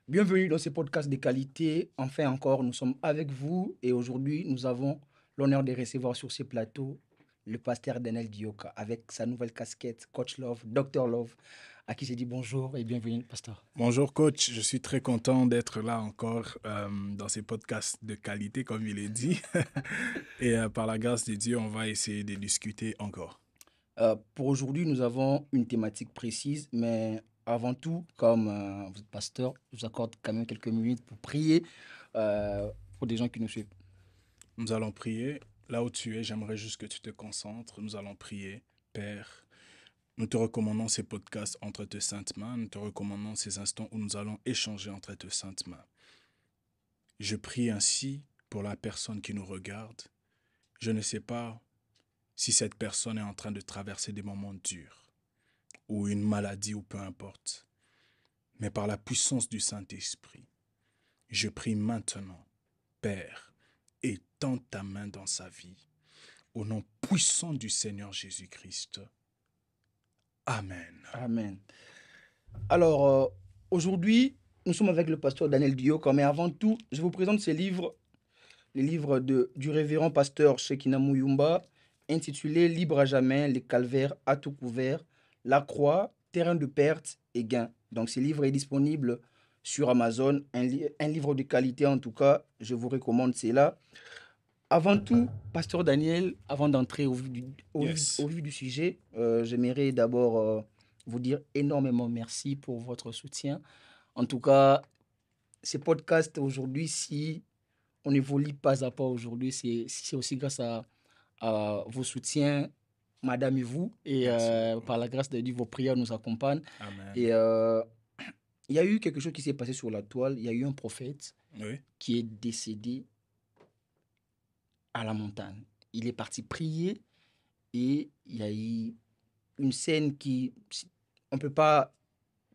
Bienvenue dans ce podcast de qualité. Enfin encore, nous sommes avec vous et aujourd'hui, nous avons l'honneur de recevoir sur ce plateau le pasteur Daniel Dioka avec sa nouvelle casquette Coach Love, Docteur Love, à qui j'ai dit bonjour et bienvenue, pasteur. Bonjour coach, je suis très content d'être là encore dans ces podcasts de qualité, comme il est dit. Et par la grâce de Dieu, on va essayer de discuter encore. Pour aujourd'hui, nous avons une thématique précise, mais avant tout, comme vous êtes pasteur, je vous accorde quand même quelques minutes pour prier pour des gens qui nous suivent. Nous allons prier. Là où tu es, j'aimerais juste que tu te concentres. Nous allons prier. Père, nous te recommandons ces podcasts entre tes saintes mains. Nous te recommandons ces instants où nous allons échanger entre tes saintes mains. Je prie ainsi pour la personne qui nous regarde. Je ne sais pas si cette personne est en train de traverser des moments durs, ou une maladie, ou peu importe. Mais par la puissance du Saint-Esprit, je prie maintenant, Père, étends ta main dans sa vie, au nom puissant du Seigneur Jésus-Christ. Amen. Amen. Alors, aujourd'hui, nous sommes avec le pasteur Daniel Dioka, mais avant tout, je vous présente ce livre, le livre du révérend pasteur Shekina Muyumba, intitulé Libre à jamais, les calvaires à tout couvert, la croix, terrain de perte et gain. Donc, ce livre est disponible sur Amazon, un livre de qualité en tout cas, je vous recommande cela. Avant tout, pasteur Daniel, avant d'entrer au Yes. vif du sujet, j'aimerais d'abord vous dire énormément merci pour votre soutien. En tout cas, ces podcasts aujourd'hui, si on évolue pas à pas aujourd'hui, c'est aussi grâce à vos soutiens, madame et vous. Et Merci beaucoup. par la grâce de Dieu, vos prières nous accompagnent. Amen. Et il y a eu quelque chose qui s'est passé sur la toile. Il y a eu un prophète Oui. qui est décédé à la montagne. Il est parti prier et il y a eu une scène qui, on ne peut pas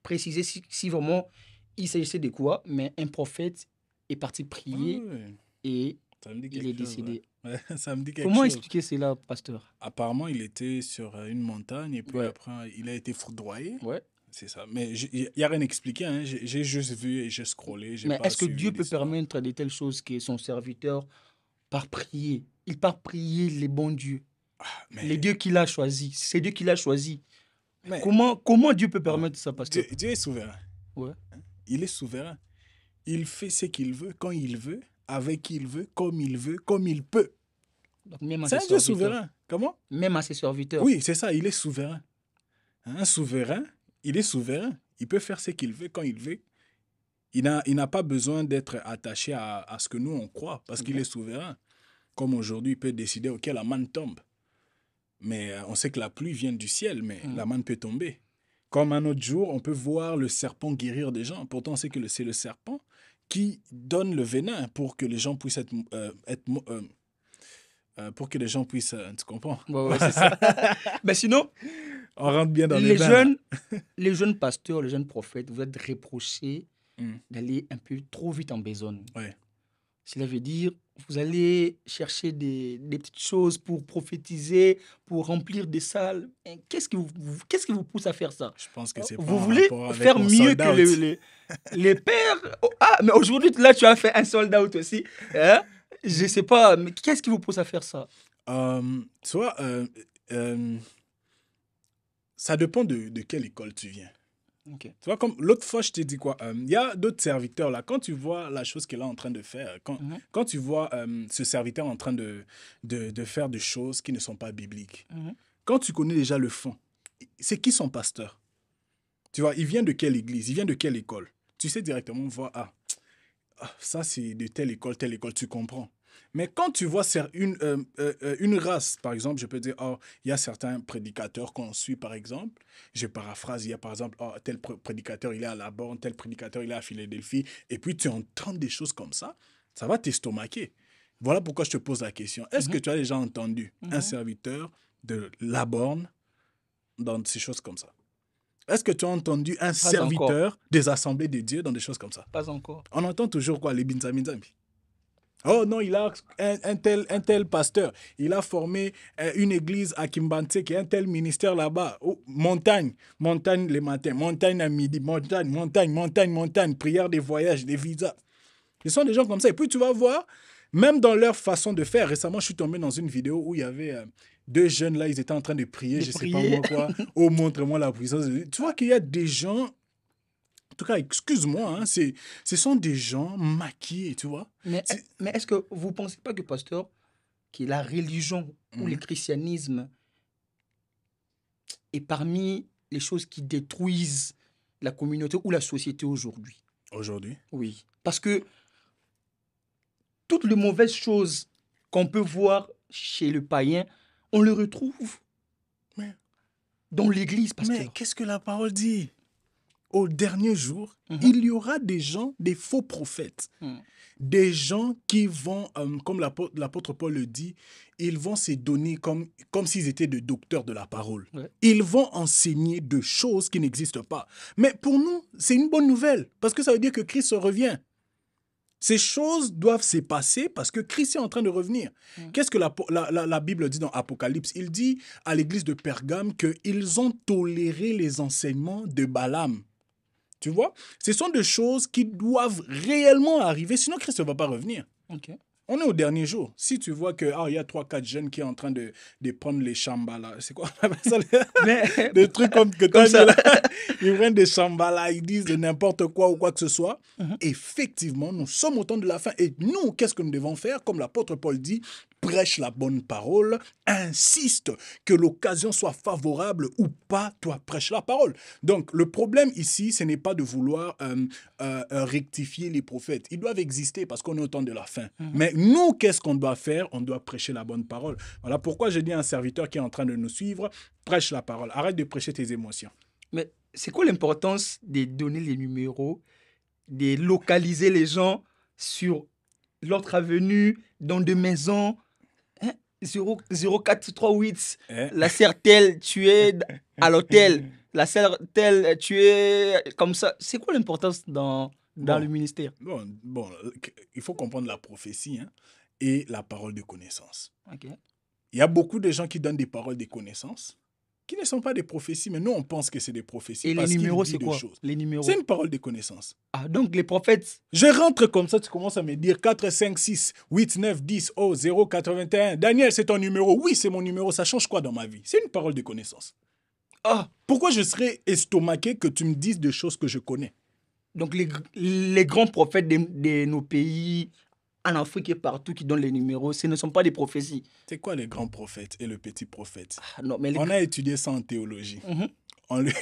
préciser si vraiment il s'agissait de quoi, mais un prophète est parti Ah prier oui, et ça me dit il est quelque chose. décédé. Ouais, ça me dit quelque Comment chose. expliquer cela, pasteur? Apparemment, il était sur une montagne et puis Ouais, après, il a été foudroyé. ouais. C'est ça. Mais il n'y a rien expliqué. Hein. J'ai juste vu et j'ai scrollé. J'ai Mais pas est-ce que suivi Dieu peut l'histoire. permettre de telles choses que son serviteur part prier? Il part prier les bons dieux, les Mais, dieux qu'il a choisis. C'est Dieu qui l'a choisi. mais Comment Dieu peut bon, permettre ça, pasteur? Dieu est souverain. Ouais. Il est souverain. Il fait ce qu'il veut, quand il veut, avec qui il veut, comme il peut. Donc, même à C'est ses un Dieu serviteurs. souverain. Comment? Même à ses serviteurs. Oui, c'est ça, il est souverain. Un souverain, il est souverain. Il peut faire ce qu'il veut, quand il veut. Il n'a pas besoin d'être attaché à ce que nous, on croit, parce qu'il Ok. est souverain. Comme aujourd'hui, il peut décider, OK, la manne tombe. Mais on sait que la pluie vient du ciel, mais Mhm. la manne peut tomber. Comme un autre jour, on peut voir le serpent guérir des gens. Pourtant, on sait que c'est le serpent qui donne le venin pour que les gens puissent pour que les gens puissent... tu comprends? Ouais, ouais, c'est ça. Mais sinon, On rentre bien dans les les bains, là. jeunes, les jeunes pasteurs, les jeunes prophètes, vous êtes reprochés Mm. d'aller un peu trop vite en besogne. Ouais. Cela veut dire, vous allez chercher des petites choses pour prophétiser, pour remplir des salles. Et qu'est-ce qui vous pousse à faire ça? Je pense que c'est pas Vous en voulez rapport avec faire mon mieux sold que out. les pères? Oh, ah, mais aujourd'hui, là, tu as fait un sold out aussi. Hein? Je ne sais pas, mais qu'est-ce qui vous pousse à faire ça? Tu vois, euh, ça dépend de quelle école tu viens. Ok. Tu vois, comme l'autre fois, je t'ai dit quoi, il y a d'autres serviteurs là, quand tu vois la chose qu'il est en train de faire, Mhm, quand tu vois ce serviteur en train de faire des choses qui ne sont pas bibliques, mhm. quand tu connais déjà le fond, c'est qui son pasteur? Tu vois, il vient de quelle église? Il vient de quelle école? Tu sais directement voir, ça c'est de telle école, tu comprends. Mais quand tu vois une race, par exemple, je peux dire, oh, il y a certains prédicateurs qu'on suit, par exemple. Je paraphrase, il y a par exemple, oh, tel prédicateur, il est à la borne, tel prédicateur, il est à Philadelphie. Et puis tu entends des choses comme ça va t'estomaquer. Voilà pourquoi je te pose la question. Est-ce que Mhm, tu as déjà entendu un mhm. serviteur de la borne dans ces choses comme ça? Est-ce que tu as entendu un Pas encore. serviteur des assemblées de Dieu dans des choses comme ça? Pas encore. On entend toujours quoi? Les binzamizami. Oh non, il a un tel pasteur. Il a formé une église à Kimbanté, qui est un tel ministère là-bas. Oh, montagne, montagne les matins, montagne à midi, montagne, montagne, montagne, montagne, prière des voyages, des visas. Ce sont des gens comme ça. Et puis tu vas voir, même dans leur façon de faire. Récemment, je suis tombé dans une vidéo où il y avait deux jeunes là, ils étaient en train de prier, De je sais pas prier. moi quoi. Oh, montre-moi la puissance. Tu vois qu'il y a des gens, en tout cas, excuse-moi, hein, ce sont des gens maquillés, tu vois. Mais est-ce que vous ne pensez pas que, pasteur, que la religion ou le Mhm. christianisme est parmi les choses qui détruisent la communauté ou la société aujourd'hui? Aujourd'hui. Oui. Parce que toutes les mauvaises choses qu'on peut voir chez le païen, on le retrouve Mais, dans l'église, mais pasteur. qu'est-ce que la parole dit? Au dernier jour, Mhm. il y aura des gens, des faux prophètes. Mhm. Des gens qui vont, comme l'apôtre Paul le dit, ils vont se donner comme s'ils étaient des docteurs de la parole. Ouais. Ils vont enseigner de choses qui n'existent pas. Mais pour nous, c'est une bonne nouvelle, parce que ça veut dire que Christ revient. Ces choses doivent se passer parce que Christ est en train de revenir. Mhm. Qu'est-ce que la Bible dit dans Apocalypse? Il dit à l'église de Pergame qu'ils ont toléré les enseignements de Balaam. Tu vois? Ce sont des choses qui doivent réellement arriver, sinon Christ ne va pas revenir. Ok. On est au dernier jour. Si tu vois que il y a 3-4 jeunes qui sont en train de prendre les chambala, c'est quoi on appelle ça, Mais des trucs comme que tu comme as dit ça. là, ils prennent des chambala, ils disent de n'importe quoi ou quoi que ce soit. Mhm. Effectivement, nous sommes au temps de la fin. Et nous, qu'est-ce que nous devons faire? Comme l'apôtre Paul dit, prêche la bonne parole, insiste que l'occasion soit favorable ou pas, toi prêche la parole. Donc le problème ici, ce n'est pas de vouloir rectifier les prophètes. Ils doivent exister parce qu'on est au temps de la fin. Mhm. Mais nous, qu'est-ce qu'on doit faire? On doit prêcher la bonne parole. Voilà pourquoi je dis à un serviteur qui est en train de nous suivre, prêche la parole. Arrête de prêcher tes émotions. Mais c'est quoi l'importance de donner les numéros, de localiser les gens sur l'autre avenue, dans des maisons, hein? 04338, Hein? la Sertel, tu es à l'hôtel, la Sertel, tu es comme ça. C'est quoi l'importance dans le Bon, ministère? bon, il faut comprendre la prophétie hein, et la parole de connaissance. Ok. Il y a beaucoup de gens qui donnent des paroles de connaissance qui ne sont pas des prophéties, mais nous, on pense que c'est des prophéties Et les parce qu'il numéros, dit c'est des quoi? choses. Les C'est numéros. une parole de connaissance. Ah, donc les prophètes. Je rentre comme ça, tu commences à me dire 4, 5, 6, 8, 9, 10, oh, 0, 81. Daniel, c'est ton numéro. Oui, c'est mon numéro. Ça change quoi dans ma vie? C'est une parole de connaissance. Ah, Pourquoi je serais estomaqué que tu me dises des choses que je connais? donc les grands prophètes de nos pays, en Afrique et partout, qui donnent les numéros, ce ne sont pas des prophéties. C'est quoi les grands prophètes et le petit prophète? Ah, non, mais On a étudié ça en théologie. Mhm. On les,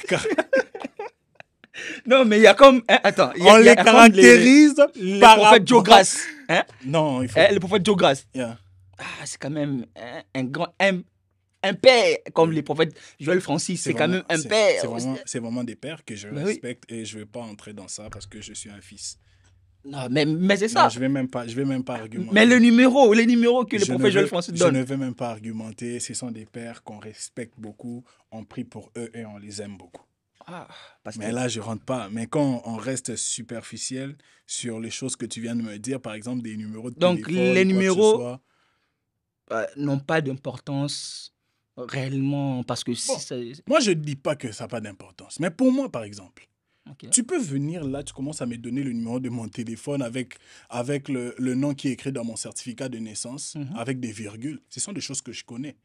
Non, mais il y a comme. Hein, attends, on il y les a comme caractérise les par prophètes Joe rapport... Grass. Hein? Non, il faut... Le prophète Joe Grass. Yeah. Ah, c'est quand même un grand. Un père, comme les prophètes Joël Francis, c'est quand même un père. C'est vraiment des pères que je Ben oui. respecte et je ne vais pas entrer dans ça parce que je suis un fils. Non, mais c'est Non, ça. je vais même pas argumenter. Mais les numéros que le Je ne prophète Joël veux- Francis Je donne. ne veux même pas argumenter. Ce sont des pères qu'on respecte beaucoup. On prie pour eux et on les aime beaucoup. Ah, parce Mais que. là, je rentre pas. Mais quand on reste superficiel sur les choses que tu viens de me dire, par exemple des numéros de Donc, téléphone, les quoi que ce numéros soit. n'ont pas d'importance réellement, parce que si Bon, ça. moi, je ne dis pas que ça n'a pas d'importance. Mais pour moi, par exemple, Ok. tu peux venir là, tu commences à me donner le numéro de mon téléphone avec le nom qui est écrit dans mon certificat de naissance, Mhm. avec des virgules. Ce sont des choses que je connais.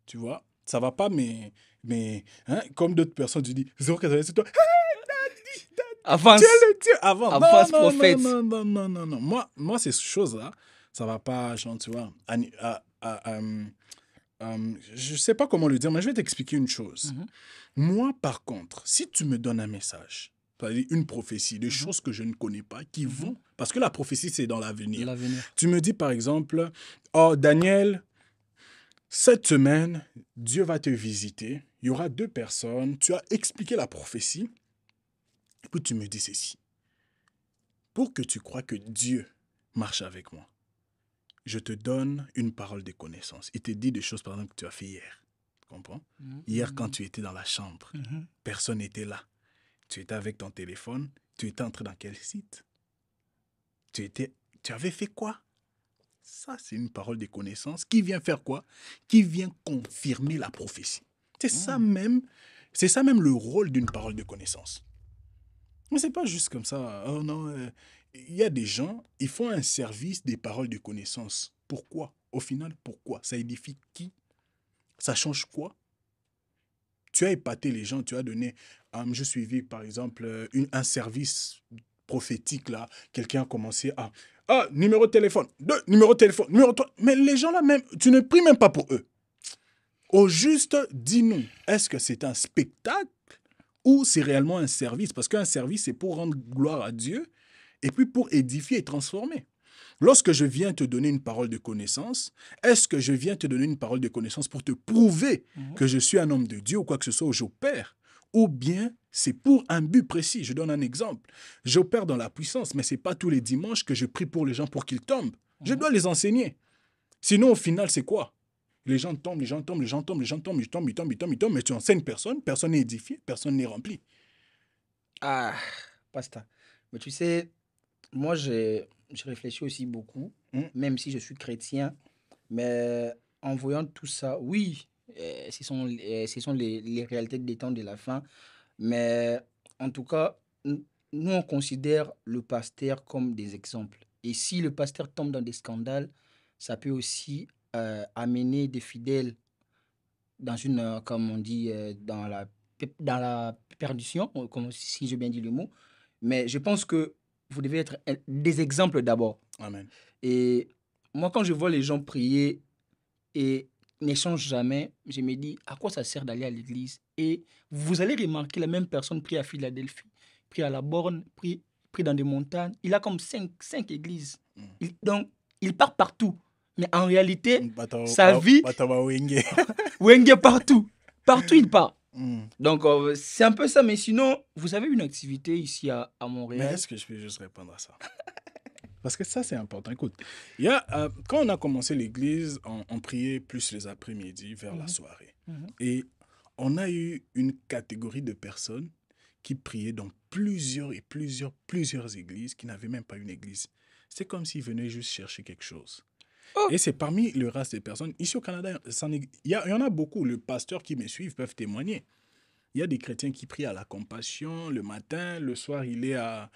Tu vois? Ça va pas, mais hein, comme d'autres personnes, tu dis 0,87, c'est toi. Avance. Tu es le Dieu avant. Avance, Non, prophète. non. Moi, ces choses-là, ça va pas, genre, tu vois. Je sais pas comment le dire, mais je vais t'expliquer une chose. Mhm. Moi, par contre, si tu me donnes un message, c'est-à-dire une prophétie, des choses que je ne connais pas, qui vont... Parce que la prophétie, c'est dans l'avenir. L'avenir. Tu me dis, par exemple, oh, Daniel, cette semaine, Dieu va te visiter. Il y aura 2 personnes. Tu as expliqué la prophétie. Et puis tu me dis ceci. Pour que tu crois que Dieu marche avec moi, je te donne une parole de connaissance. Il te dit des choses, par exemple, que tu as fait hier. Tu comprends? Hier, quand tu étais dans la chambre, Mhm. personne n'était là. Tu étais avec ton téléphone. Tu étais entré dans quel site? Tu avais fait quoi? Ça, c'est une parole de connaissance qui vient faire quoi? Qui vient confirmer la prophétie. C'est ça même, c'est ça même le rôle d'une parole de connaissance. Mais c'est pas juste comme ça. Oh non, il y a des gens, ils font un service des paroles de connaissance. Pourquoi? Au final, pourquoi? Ça édifie qui? Ça change quoi? Tu as épaté les gens, tu as donné, je suivis par exemple un service prophétique là, quelqu'un a commencé à, numéro de téléphone, numéro de téléphone, numéro de... Mais les gens là même, tu ne pries même pas pour eux. Au juste, dis-nous, est-ce que c'est un spectacle ou c'est réellement un service? Parce qu'un service, c'est pour rendre gloire à Dieu et puis pour édifier et transformer. Lorsque je viens te donner une parole de connaissance, est-ce que je viens te donner une parole de connaissance pour te prouver que je suis un homme de Dieu ou quoi que ce soit où j'opère? Ou bien c'est pour un but précis? Je donne un exemple. J'opère dans la puissance, mais ce n'est pas tous les dimanches que je prie pour les gens pour qu'ils tombent. Je dois les enseigner. Sinon, au final, c'est quoi? Les gens tombent, les gens tombent, les gens tombent, les gens tombent, ils tombent, ils tombent, ils tombent, ils tombent, mais tu enseignes personne, personne n'est édifié, personne n'est rempli. Ah, Pasta. Mais tu sais, moi, je réfléchis aussi beaucoup, Mm. même si je suis chrétien. Mais en voyant tout ça, oui, ce sont les réalités des temps de la fin. Mais en tout cas, nous, on considère le pasteur comme des exemples. Et si le pasteur tombe dans des scandales, ça peut aussi amener des fidèles dans une, comme on dit, dans la perdition, comme, si j'ai bien dit le mot. Mais je pense que vous devez être des exemples d'abord. Amen. Et moi, quand je vois les gens prier et n'échangent jamais, je me dis, à quoi ça sert d'aller à l'église? Et vous allez remarquer, la même personne prie à Philadelphie, prie à la borne, prie dans des montagnes. Il a comme cinq églises. Donc, il part partout. Mais en réalité, sa vie, Wenge partout. Partout, il part. Donc, c'est un peu ça. Mais sinon, vous avez une activité ici à Mais Montréal. est-ce que je peux juste répondre à ça? Parce que ça, c'est important. Écoute, quand on a commencé l'église, on priait plus les après-midi vers la soirée. Et on a eu une catégorie de personnes qui priaient dans plusieurs églises qui n'avaient même pas une église. C'est comme s'ils venaient juste chercher quelque chose. Oh. Et c'est parmi le reste des personnes. Ici au Canada, il y en a beaucoup. Les pasteurs qui me suivent peuvent témoigner. Il y a des chrétiens qui prient à la compassion le matin, le soir, il est à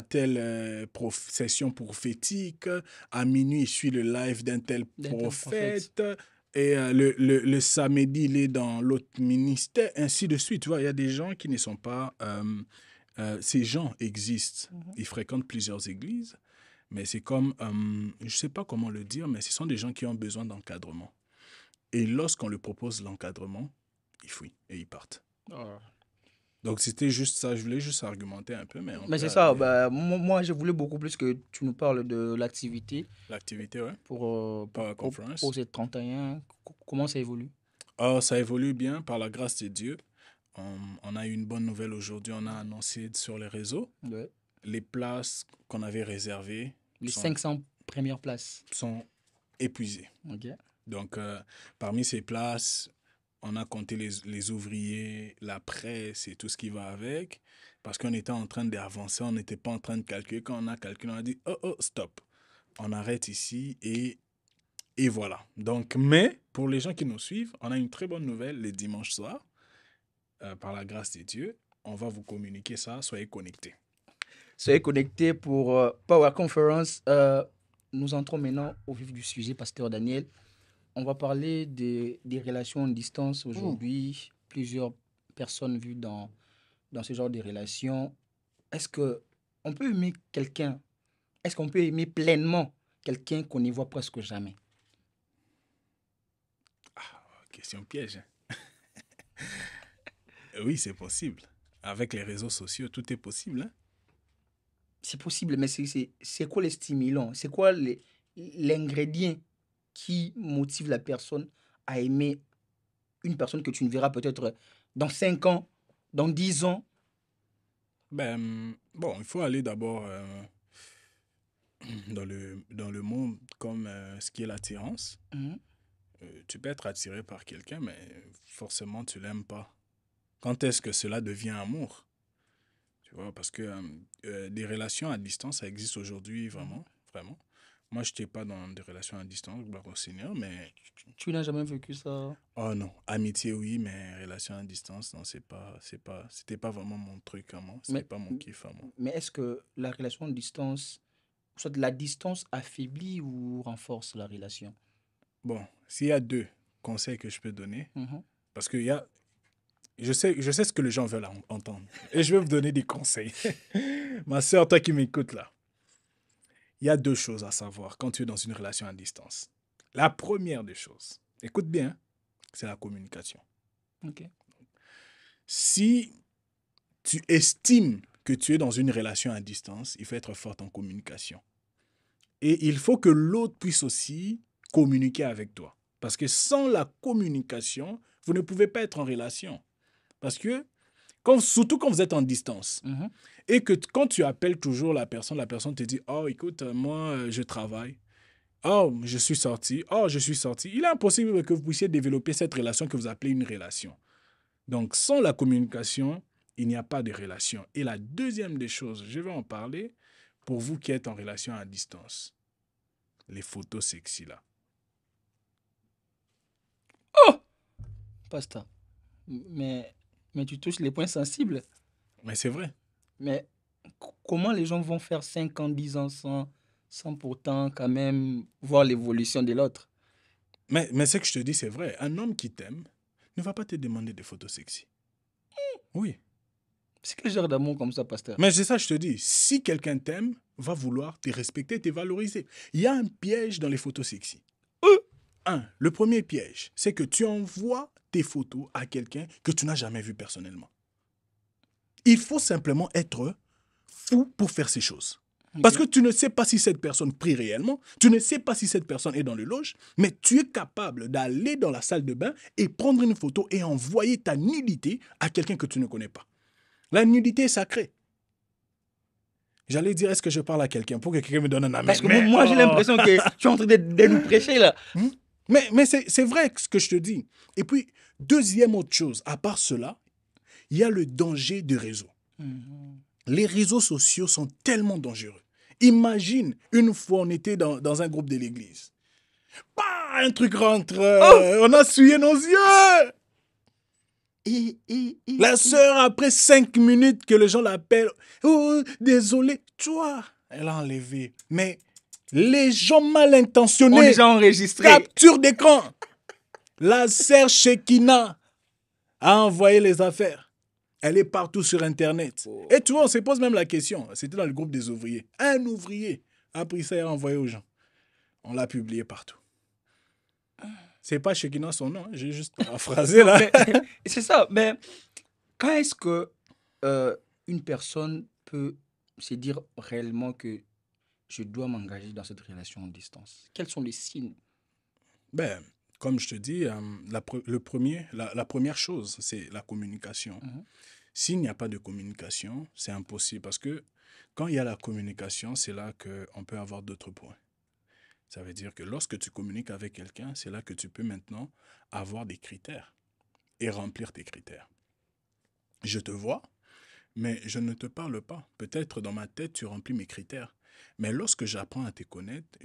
telle session prophétique, à minuit, il suit le live d'un tel prophète, et le samedi, il est dans l'autre ministère, ainsi de suite. Tu vois, il y a des gens qui ne sont pas... ces gens existent. Ils fréquentent plusieurs églises, mais c'est comme... je ne sais pas comment le dire, mais ce sont des gens qui ont besoin d'encadrement. Et lorsqu'on leur propose l'encadrement, ils fuient et ils partent. Oh. Donc, c'était juste ça. Je voulais juste argumenter un peu. Mais c'est ça. Moi, je voulais beaucoup plus que tu nous parles de l'activité. L'activité, ouais. Power Conference. Pour cette 31. Comment ça évolue? Ça évolue bien, par la grâce de Dieu. On a eu une bonne nouvelle aujourd'hui. On a annoncé sur les réseaux. Ouais. Les places qu'on avait réservées. Les 500 premières places. Sont épuisées. OK. Donc, parmi ces places, on a compté les ouvriers, la presse et tout ce qui va avec. Parce qu'on était en train d'avancer, on n'était pas en train de calculer. Quand on a calculé, on a dit, oh, stop. On arrête ici et voilà. Donc, mais pour les gens qui nous suivent, on a une très bonne nouvelle le dimanche soir. Par la grâce de Dieu, on va vous communiquer ça. Soyez connectés. Soyez connectés pour Power Conference. Nous entrons maintenant au vif du sujet, Pasteur Daniel. On va parler des relations à distance aujourd'hui. Plusieurs personnes vues dans ce genre de relations. Est-ce qu'on peut aimer quelqu'un? Est-ce qu'on peut aimer pleinement quelqu'un qu'on n'y voit presque jamais? Question piège. Oui, c'est possible. Avec les réseaux sociaux, tout est possible. Hein? C'est possible, mais c'est quoi les stimulants? C'est quoi l'ingrédient qui motive la personne à aimer une personne que tu ne verras peut-être dans 5 ans, dans 10 ans? Bon, il faut aller d'abord dans le monde comme ce qui est l'attirance. Tu peux être attiré par quelqu'un, mais forcément, tu ne l'aimes pas. Quand est-ce que cela devient amour? Tu vois, parce que des relations à distance, ça existe aujourd'hui, vraiment, vraiment. Moi, je n'étais pas dans des relations à distance, gloire au Seigneur, mais... Tu n'as jamais vécu ça? Oh non, amitié, oui, mais relations à distance, non, c'était pas vraiment mon truc à moi, c'était Mais, pas mon kiff à moi. mais est-ce que la relation à distance, soit la distance affaiblit ou renforce la relation? Bon, s'il y a deux conseils que je peux donner, Mhm. parce que je sais ce que les gens veulent entendre, et je vais vous donner des conseils. Ma soeur, toi qui m'écoutes là, il y a deux choses à savoir quand tu es dans une relation à distance. La première des choses, écoute bien, hein, c'est la communication. Ok. Si tu estimes que tu es dans une relation à distance, il faut être fort en communication. Et il faut que l'autre puisse aussi communiquer avec toi. Parce que sans la communication, vous ne pouvez pas être en relation. Parce que, surtout quand vous êtes en distance, Mhm. et que quand tu appelles toujours la personne te dit « Oh, écoute, moi, je travaille. Oh, je suis sorti. Oh, je suis sorti. » Il est impossible que vous puissiez développer cette relation que vous appelez une relation. Donc, sans la communication, il n'y a pas de relation. Et la deuxième des choses, je vais en parler pour vous qui êtes en relation à distance. Les photos sexy là. Oh! Pasteur, mais tu touches les points sensibles. Mais c'est vrai. Mais comment les gens vont faire 5 ans, 10 ans sans pourtant quand même voir l'évolution de l'autre? Mais ce que je te dis, c'est vrai. Un homme qui t'aime ne va pas te demander des photos sexy. Oui. C'est quel genre d'amour comme ça, pasteur? Mais c'est ça, je te dis. Si quelqu'un t'aime, va vouloir te respecter, te valoriser. Il y a un piège dans les photos sexy. Le premier piège, c'est que tu envoies tes photos à quelqu'un que tu n'as jamais vu personnellement. Il faut simplement être fou pour faire ces choses. Parce que tu ne sais pas si cette personne prie réellement, tu ne sais pas si cette personne est dans le loge, mais tu es capable d'aller dans la salle de bain et prendre une photo et envoyer ta nudité à quelqu'un que tu ne connais pas. La nudité est sacrée. J'allais dire, est-ce que je parle à quelqu'un pour que quelqu'un me donne un amen? Parce que moi j'ai l'impression que tu es en train de nous prêcher là. Mais c'est vrai ce que je te dis. Et puis, deuxième autre chose, à part cela, il y a le danger des réseaux. Les réseaux sociaux sont tellement dangereux. Imagine, une fois on était dans un groupe de l'église. Bah, un truc rentre, on a essuyé nos yeux. La sœur, après 5 minutes que les gens l'appellent, oh, désolé, toi, elle a enlevé. Mais les gens mal intentionnés, On a déjà enregistré. Capture d'écran. La sœur Shekina a envoyé les affaires. Elle est partout sur Internet. Oh. Et tu vois, on se pose même la question. C'était dans le groupe des ouvriers. Un ouvrier a pris ça et a envoyé aux gens. On l'a publié partout. C'est pas Shekina son nom, j'ai juste paraphrasé là. C'est ça, mais quand est-ce que une personne peut se dire réellement que je dois m'engager dans cette relation en distance? Quels sont les signes? Ben, comme je te dis, la première chose, c'est la communication. S'il n'y a pas de communication, c'est impossible. Parce que quand il y a la communication, c'est là qu'on peut avoir d'autres points. Ça veut dire que lorsque tu communiques avec quelqu'un, c'est là que tu peux maintenant avoir des critères et remplir tes critères. Je te vois, mais je ne te parle pas. Peut-être dans ma tête, tu remplis mes critères. Mais lorsque j'apprends à te connaître,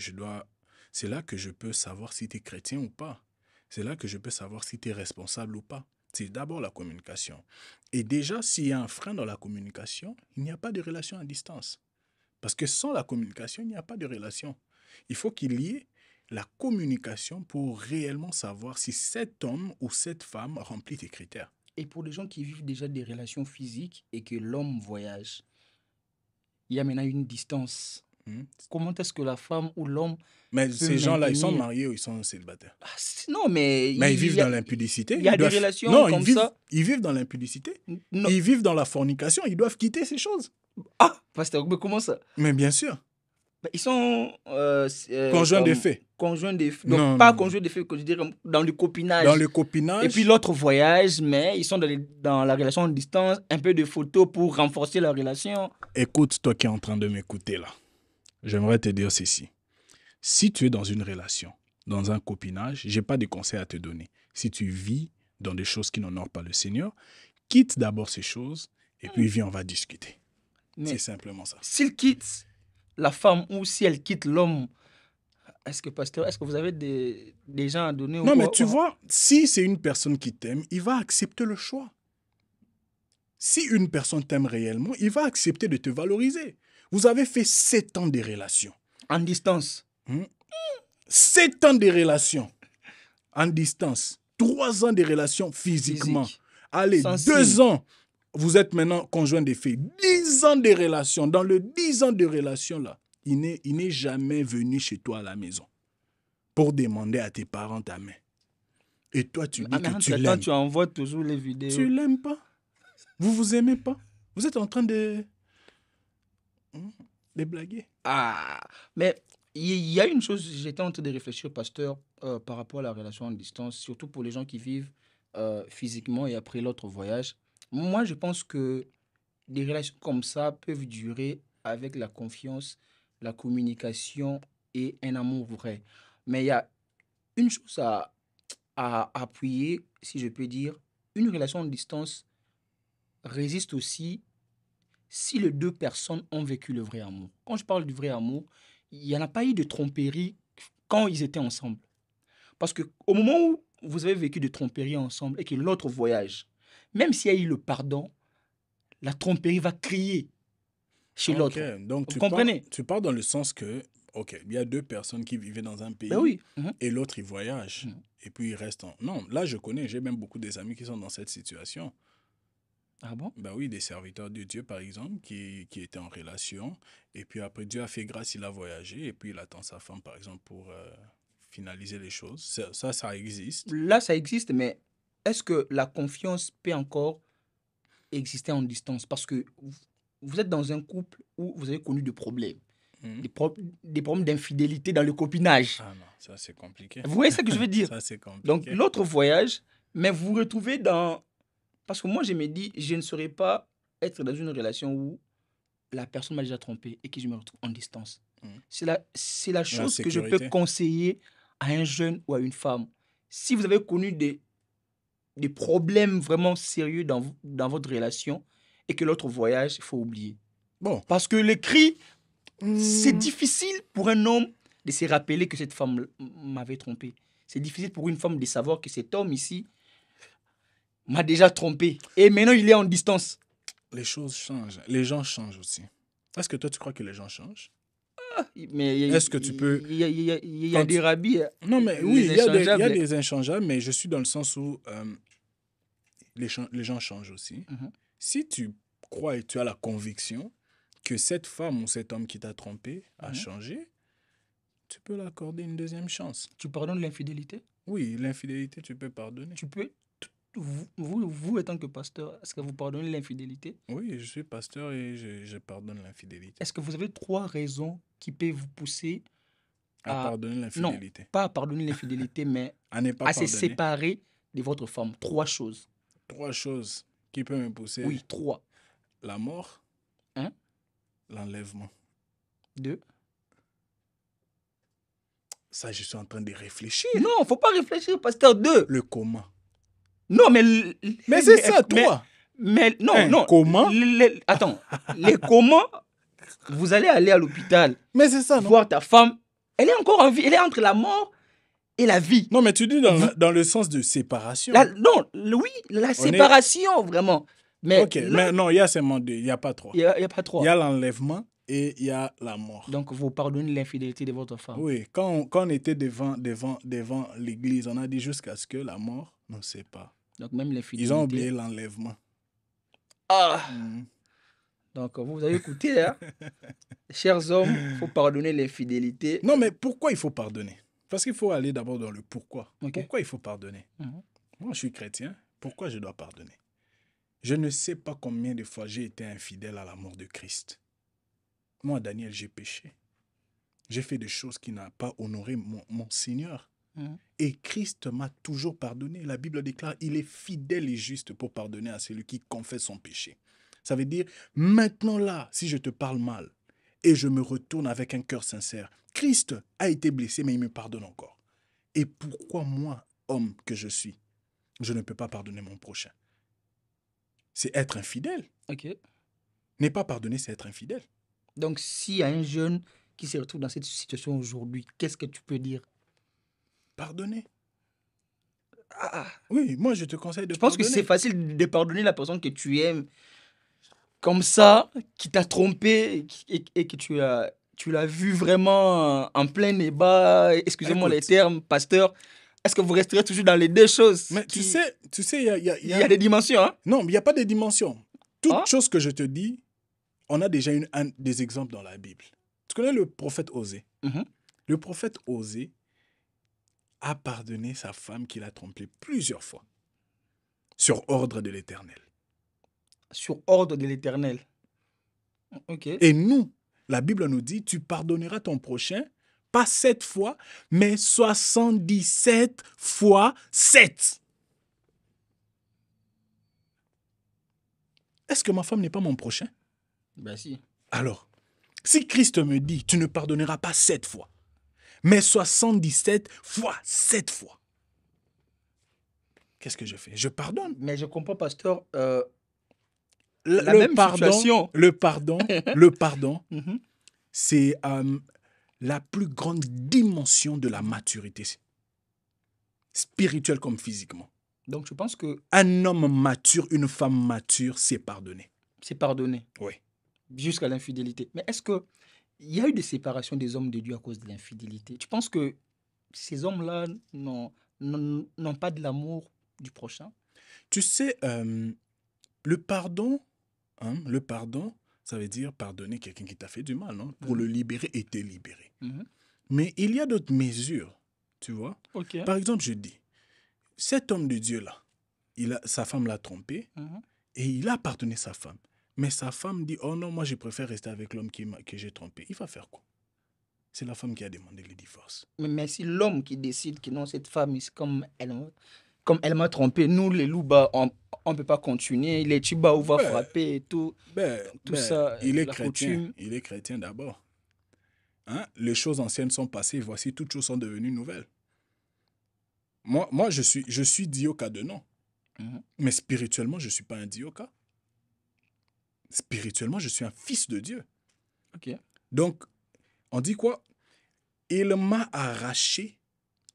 c'est là que je peux savoir si tu es chrétien ou pas. C'est là que je peux savoir si tu es responsable ou pas. C'est d'abord la communication. Et déjà, s'il y a un frein dans la communication, il n'y a pas de relation à distance. Parce que sans la communication, il n'y a pas de relation. Il faut qu'il y ait la communication pour réellement savoir si cet homme ou cette femme remplit tes critères. Et pour les gens qui vivent déjà des relations physiques et que l'homme voyage, il y a maintenant une distance. Comment est-ce que la femme ou l'homme Mais ces gens-là, ils sont maintenir- mariés ou ils sont célibataires? Non, mais Mais ils vivent y a- dans l'impudicité. il y a Ils des doivent- relations Non, comme ils vivent, ça. ils vivent dans l'impudicité. Non. Ils vivent dans la fornication. Ils doivent quitter ces choses. Ah, pasteur, mais comment ça? Mais bien sûr. Ben, ils sont Conjoints de comme fait. conjoints de fait. Donc, Non, pas non. conjoints de fait, que je dirais dans le copinage. Dans le copinage. Et puis l'autre voyage, mais ils sont dans la relation à distance, un peu de photos pour renforcer la relation. Écoute, toi qui es en train de m'écouter là. J'aimerais te dire ceci. Si tu es dans une relation, dans un copinage, je n'ai pas de conseils à te donner. Si tu vis dans des choses qui n'honorent pas le Seigneur, quitte d'abord ces choses et puis viens, on va discuter. Mais C'est simplement ça. s'il quitte la femme ou si elle quitte l'homme Est-ce que, pasteur, est-ce que vous avez des gens à donner ou Non, mais quoi? tu vois, si c'est une personne qui t'aime, il va accepter le choix. Si une personne t'aime réellement, il va accepter de te valoriser. Vous avez fait 7 ans de relation. En distance. 7 ans de relation en distance. 3 ans de relation physiquement. Physique. Allez, Sans 2 signe. ans. Vous êtes maintenant conjoint des filles. 10 ans de relation. Dans le 10 ans de relation, là, il n'est jamais venu chez toi à la maison pour demander à tes parents ta main. Et toi, tu dis Ah, mais que tu entre-temps, l'aimes. tu envoies toujours les Tu vidéos. l'aimes pas. Vous vous aimez pas. Vous êtes en train de blaguer. Ah, mais il y a une chose, j'étais en train de réfléchir, pasteur, par rapport à la relation en distance, surtout pour les gens qui vivent physiquement et après l'autre voyage. Moi, je pense que des relations comme ça peuvent durer avec la confiance, la communication et un amour vrai. Mais il y a une chose à appuyer, si je peux dire, une relation en distance résiste aussi si les deux personnes ont vécu le vrai amour. Quand je parle du vrai amour, il n'y en a pas eu de tromperie quand ils étaient ensemble. Parce qu'au moment où vous avez vécu de tromperie ensemble et que l'autre voyage, même s'il y a eu le pardon, la tromperie va crier chez Ok, l'autre. donc Vous comprenez? tu pars dans le sens que, ok, il y a 2 personnes qui vivaient dans un Ben pays oui. Mhm. et l'autre, il voyage. Mhm. Et puis, il reste en... Non, là, je connais, j'ai même beaucoup des amis qui sont dans cette situation. Ah bon? Ben oui, des serviteurs de Dieu, par exemple, qui étaient en relation. Et puis après, Dieu a fait grâce, il a voyagé. Et puis, il attend sa femme, par exemple, pour finaliser les choses. Ça existe. Là, ça existe, mais est-ce que la confiance peut encore exister en distance? Parce que vous êtes dans un couple où vous avez connu des problèmes. Mhm. Des problèmes d'infidélité dans le copinage. Ah non, ça c'est compliqué. Vous voyez ce que je veux dire? Ça c'est Donc, compliqué. l'autre voyage, mais vous vous retrouvez dans... Parce que moi, je me dis, je ne saurais pas être dans une relation où la personne m'a déjà trompé et que je me retrouve en distance. Mhm. C'est la chose que je peux L'insécurité. conseiller à un jeune ou à une femme. Si vous avez connu des problèmes vraiment sérieux dans votre relation et que l'autre voyage, il faut oublier. Bon. Parce que les cris, c'est Hmm. difficile pour un homme de se rappeler que cette femme m'avait trompé. C'est difficile pour une femme de savoir que cet homme ici m'a déjà trompé. Et maintenant, il est en distance. Les choses changent. Les gens changent aussi. Est-ce que toi, tu crois que les gens changent? Mais Est-ce que tu peux... il y a Quand des tu- rabbis, Non, mais oui, les il y a inchangeables. des inchangeables, mais je suis dans le sens où les gens changent aussi. Mhm. Si tu crois et tu as la conviction que cette femme ou cet homme qui t'a trompé a Mhm. changé, tu peux l'accorder une deuxième chance. Tu pardonnes l'infidélité? Oui, l'infidélité, tu peux pardonner. Tu peux, vous étant que pasteur, est-ce que vous pardonnez l'infidélité? Oui, je suis pasteur et je pardonne l'infidélité. Est-ce que vous avez 3 raisons qui peuvent vous pousser À à... pardonner Non, l'infidélité. pas à pardonner l'infidélité, mais À ne pas à se pardonner. séparer de votre femme? 3 choses. 3 choses qui peuvent me pousser. Oui, 3. La mort, 1, l'enlèvement. 2. Ça, je suis en train de réfléchir. Non, faut pas réfléchir, pasteur. 2. Le comment. Non, mais... Mais c'est ça, mais- 3. Mais non, Hein, non. comment? Attends, les comment, vous allez aller à l'hôpital, Mais c'est ça, non? voir ta femme, elle est encore en vie, elle est entre la mort et la vie. Non, mais tu dis dans le sens de séparation. Non, oui, la séparation, vraiment. Mais Ok, là, mais non, il y a seulement 2, il n'y a pas 3. il n'y a pas 3. Il y a l'enlèvement et il y a la mort. Donc, vous pardonnez l'infidélité de votre femme. Oui, quand on était devant l'église, on a dit jusqu'à ce que la mort nous sépare. Donc, même l'infidélité. Ils ont oublié l'enlèvement. Ah, Mhm. donc, vous avez écouté, hein? Chers hommes, il faut pardonner l'infidélité. Non, mais pourquoi il faut pardonner? Parce qu'il faut aller d'abord dans le pourquoi. Ok. Pourquoi il faut pardonner? Mhm. Moi, je suis chrétien. Pourquoi je dois pardonner? Je ne sais pas combien de fois j'ai été infidèle à la mort de Christ. Moi, Daniel, j'ai péché. J'ai fait des choses qui n'ont pas honoré mon Seigneur. Mhm. Et Christ m'a toujours pardonné. La Bible déclare, il est fidèle et juste pour pardonner à celui qui confesse son péché. Ça veut dire, maintenant là, si je te parle mal et je me retourne avec un cœur sincère, Christ a été blessé, mais il me pardonne encore. Et pourquoi moi, homme que je suis, je ne peux pas pardonner mon prochain? C'est être infidèle. Ok. Ne pas pardonner, c'est être infidèle. Donc, s'il y a un jeune qui se retrouvent dans cette situation aujourd'hui, qu'est-ce que tu peux dire? Pardonner. Ah, Oui, moi, je te conseille de je pense que pardonner. c'est facile de pardonner la personne que tu aimes comme ça, qui t'a trompé et que tu l'as vu vraiment en plein débat, excusez-moi les Écoute, termes, pasteur. Est-ce que vous resterez toujours dans les deux choses mais qui... tu sais, Il y a des dimensions, hein? Non, mais il n'y a pas de dimension. Toute Ah, chose que je te dis, on a déjà des exemples dans la Bible. Tu connais le prophète Osée? mhm. Le prophète Osée a pardonné sa femme qu'il a trompée plusieurs fois, sur ordre de l'Éternel. Sur ordre de l'Éternel. Ok. Et nous, la Bible nous dit, tu pardonneras ton prochain, pas 7 fois, mais 77 fois 7. Est-ce que ma femme n'est pas mon prochain? Ben si. Alors, si Christ me dit, tu ne pardonneras pas 7 fois, mais 77 fois 7 fois, qu'est-ce que je fais? Je pardonne. Mais je comprends, pasteur, Le, la le même pardon, situation. le pardon, Mhm. c'est la plus grande dimension de la maturité, spirituelle comme physiquement. Donc je pense que Un homme mature, une femme mature, c'est pardonner. c'est pardonné Oui. jusqu'à l'infidélité. Mais est-ce que il y a eu des séparations des hommes de Dieu à cause de l'infidélité? Tu penses que ces hommes-là n'ont pas de l'amour du prochain? Tu sais, le pardon, le pardon, ça veut dire pardonner quelqu'un qui t'a fait du mal, non? Pour Mhm. le libérer et te libérer. Mhm. Mais il y a d'autres mesures, tu vois. Ok. Par exemple, je dis, cet homme de Dieu-là, sa femme l'a trompé Mhm. et il a pardonné sa femme. Mais sa femme dit, oh non, moi je préfère rester avec l'homme que j'ai trompé. Il va faire quoi? C'est la femme qui a demandé le divorce. Mais si l'homme qui décide que non, cette femme, comme elle m'a trompé, nous les loups-bas, on ne peut pas continuer. Les Chibaou va Ben, frapper et tout ben, ça, il est la chrétien. coutume. Il est chrétien d'abord. Hein? Les choses anciennes sont passées, voici toutes choses sont devenues nouvelles. Moi je suis dioka de nom. Mhm. Mais spirituellement, je ne suis pas un dioka. Spirituellement, je suis un fils de Dieu. Ok. Donc, on dit quoi? Il m'a arraché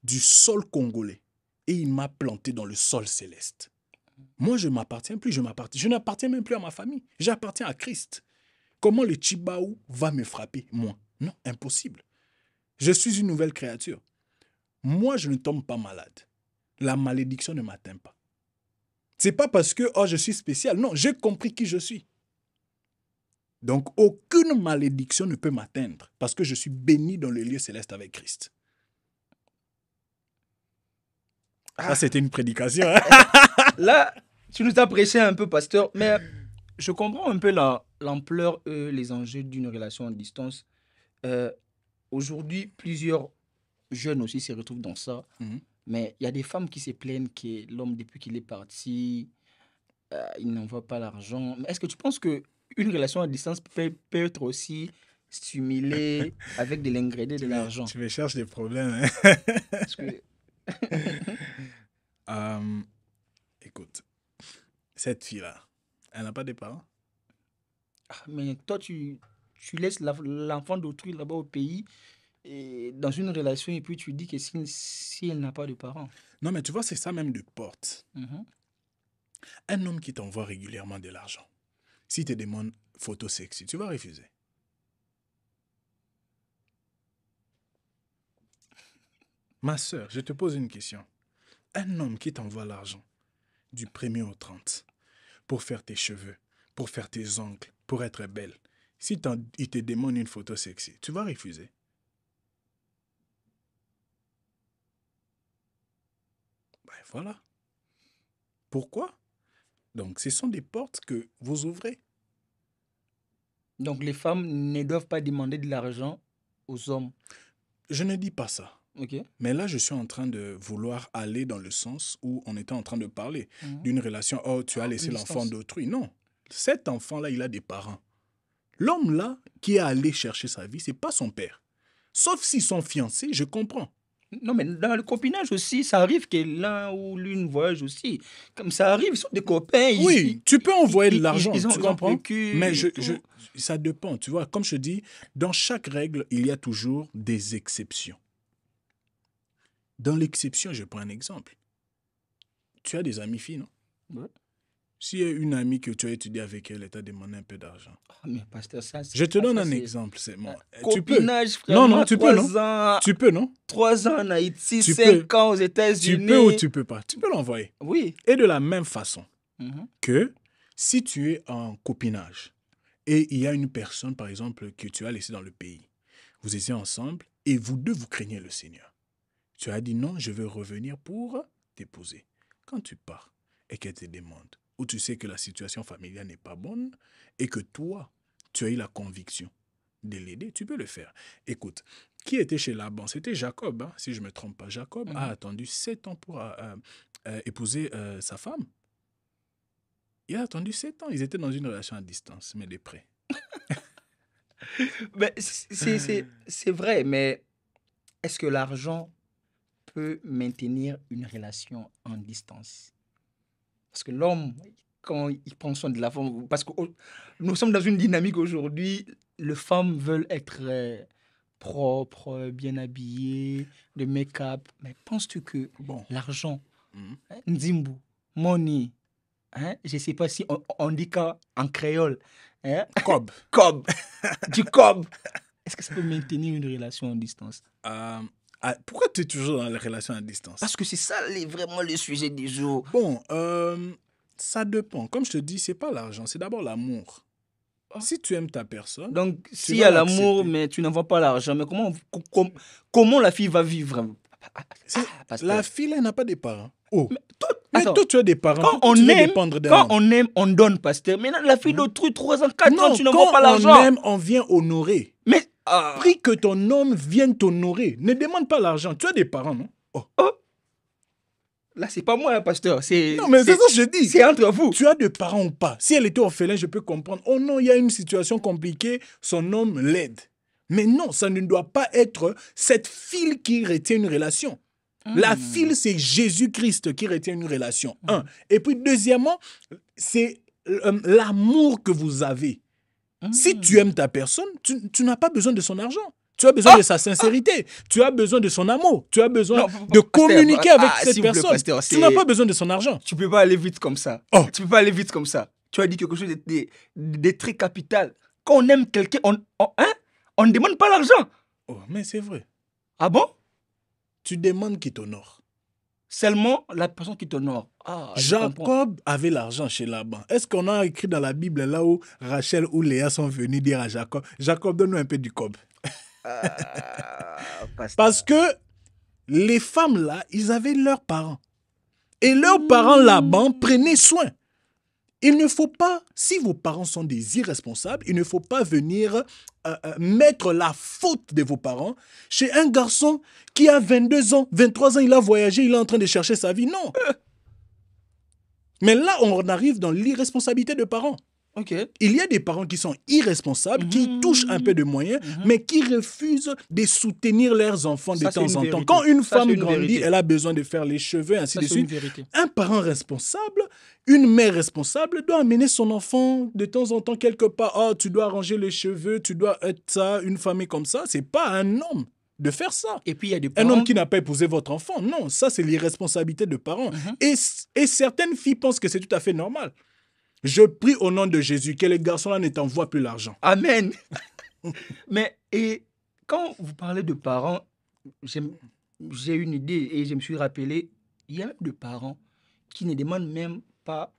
du sol congolais et il m'a planté dans le sol céleste. Moi, je ne m'appartiens plus, je n'appartiens même plus à ma famille. J'appartiens à Christ. Comment le Chibaou va me frapper, moi? Non, impossible. Je suis une nouvelle créature. Moi, je ne tombe pas malade. La malédiction ne m'atteint pas. C'est pas parce que oh, je suis spécial. Non, j'ai compris qui je suis. Donc, aucune malédiction ne peut m'atteindre parce que je suis béni dans le lieu céleste avec Christ. Ça, c'était une prédication. Hein? Là, tu nous as prêché un peu, pasteur, mais je comprends un peu l'ampleur, les enjeux d'une relation à distance. Euh, Aujourd'hui, plusieurs jeunes aussi se retrouvent dans ça. Mhm. Mais il y a des femmes qui se plaignent que l'homme, depuis qu'il est parti, il n'envoie pas l'argent. Mais est-ce que tu penses qu'une relation à distance peut être aussi stimulée avec de l'ingrédient de l'argent? Tu me cherches des problèmes. Hein? Parce que... Écoute, cette fille-là, elle n'a pas de parents? Ah, mais toi, tu laisses l'enfant d'autrui là-bas au pays, et dans une relation, et puis tu dis que si elle n'a pas de parents. Non, mais tu vois, c'est ça même de porte. Mhm. Un homme qui t'envoie régulièrement de l'argent, s'il te demande photo sexy, tu vas refuser. Ma soeur, je te pose une question. Un homme qui t'envoie l'argent du 1er au 30 pour faire tes cheveux, pour faire tes ongles, pour être belle, si il te demande une photo sexy, tu vas refuser. Ben voilà. Pourquoi? Donc, ce sont des portes que vous ouvrez. Donc les femmes ne doivent pas demander de l'argent aux hommes. Je ne dis pas ça. Ok. Mais là, je suis en train de vouloir aller dans le sens où on était en train de parler Mhm. d'une relation. Oh, tu as laissé Une l'enfant distance. d'autrui. Non. Cet enfant-là, il a des parents. L'homme-là qui est allé chercher sa vie, c'est pas son père. Sauf s'ils sont fiancés, je comprends. Non, mais dans le copinage aussi, ça arrive que l'un ou l'une voyage aussi. Comme ça arrive, ils sont des copains. Oui, tu peux envoyer de ils- l'argent, ils ont- tu ils ont comprends? vécu Mais et tout. ça dépend, tu vois. Comme je te dis, dans chaque règle, il y a toujours des exceptions. Dans l'exception, je prends un exemple. Tu as des amies filles, non? Ouais. S'il y a une amie que tu as étudié avec elle et t'a demandé un peu d'argent. Ah, mais pasteur, ça, Je te donne ça, un c'est exemple, c'est bon. Tu peux. copinage, Non, frère. non, tu peux, non? 3 ans, Tu peux, non? 3 ans en Haïti, Tu 5 peux. ans aux Tu États-Unis. peux ou tu peux pas. Tu peux l'envoyer. Oui. Et de la même façon Mhm. que si tu es en copinage et il y a une personne, par exemple, que tu as laissée dans le pays, vous étiez ensemble et vous deux, vous craignez le Seigneur. Tu as dit non, je veux revenir pour t'épouser. Quand tu pars et qu'elle te demande, ou tu sais que la situation familiale n'est pas bonne et que toi, tu as eu la conviction de l'aider, tu peux le faire. Écoute, qui était chez Laban? C'était Jacob, hein, si je ne me trompe pas. Jacob a attendu 7 ans pour épouser sa femme. Il a attendu 7 ans. Ils étaient dans une relation à distance, mais de près. Ben, c'est vrai, mais est-ce que l'argent peut maintenir une relation en distance? Parce que l'homme, quand il prend soin de la femme, parce que nous sommes dans une dynamique aujourd'hui, les femmes veulent être propres, bien habillées, de make-up. Mais penses-tu que Bon. l'argent, Mhm. Nzimbu, money, hein, je ne sais pas si on dit quoi en créole, hein, Cob. cob, du cob, est-ce que ça peut maintenir une relation en distance? Pourquoi tu es toujours dans les relations à distance? Parce que c'est ça vraiment le sujet du jour. Bon, ça dépend. Comme je te dis, c'est pas l'argent, c'est d'abord l'amour. Si tu aimes ta personne, Donc, tu s'il y vas a l'amour, l'accepter. mais tu n'envoies pas l'argent, mais comment la fille va vivre? Pasteur. La fille, elle n'a pas de parents. Oh. Mais Mais attends, toi, tu as des parents. quand Pourquoi on tu veux aime, dépendre d'un quand homme? on aime, on donne, pasteur. Maintenant, la fille d'autrui, 3 ans, 4 ans, Non, tu n'envoies quand pas on l'argent. aime, on vient honorer. Mais, Prie que ton homme vienne t'honorer. Ne demande pas l'argent. Tu as des parents, non? Oh. là, c'est pas moi, hein, pasteur. Non, mais c'est ça que je dis. C'est entre vous. Tu as des parents ou pas? Si elle était orpheline, je peux comprendre. Oh non, il y a une situation compliquée, son homme l'aide. Mais non, ça ne doit pas être cette file qui retient une relation. La file, c'est Jésus-Christ qui retient une relation. Un. Et puis, deuxièmement, c'est l'amour que vous avez. Si tu aimes ta personne, tu n'as pas besoin de son argent. Tu as besoin de sa sincérité. Tu as besoin de son amour. Tu as besoin de communiquer avec cette personne. Pasteur, tu n'as pas besoin de son argent. Tu peux pas aller vite comme ça. Oh. Tu peux pas aller vite comme ça. Tu as dit quelque chose de très capital. Quand on aime quelqu'un, on ne demande pas l'argent. Oh, mais c'est vrai. Ah bon? Tu demandes qu'il t'honore. Seulement la personne qui t'honore. Je comprends. Jacob avait l'argent chez Laban. Est-ce qu'on a écrit dans la Bible là où Rachel ou Léa sont venus dire à Jacob, Jacob, donne-nous un peu du cob? Parce que les femmes là, ils avaient leurs parents. Et leurs parents Laban prenaient soin. Il ne faut pas, si vos parents sont des irresponsables, il ne faut pas venir mettre la faute de vos parents chez un garçon qui a 22 ans, 23 ans, il a voyagé, il est en train de chercher sa vie. Non. Mais là, on arrive dans l'irresponsabilité de parents. Ok. Il y a des parents qui sont irresponsables, qui touchent un peu de moyens, mais qui refusent de soutenir leurs enfants de Ça, c'est temps une en temps. vérité. Quand une Ça, femme c'est une grandit, vérité. elle a besoin de faire les cheveux, ainsi Ça, de c'est une suite. vérité. Un parent responsable, une mère responsable doit amener son enfant de temps en temps quelque part. Oh, tu dois arranger les cheveux, tu dois être ça, une famille comme ça. C'est pas un homme de faire ça. Et puis il y a des Un parents. homme qui n'a pas épousé votre enfant, non, ça c'est l'irresponsabilité de parents. Et certaines filles pensent que c'est tout à fait normal. Je prie au nom de Jésus que les garçons-là ne t'envoient plus l'argent. Amen. Mais et quand vous parlez de parents, j'ai une idée et je me suis rappelé, il y a même des parents qui ne demandent même pas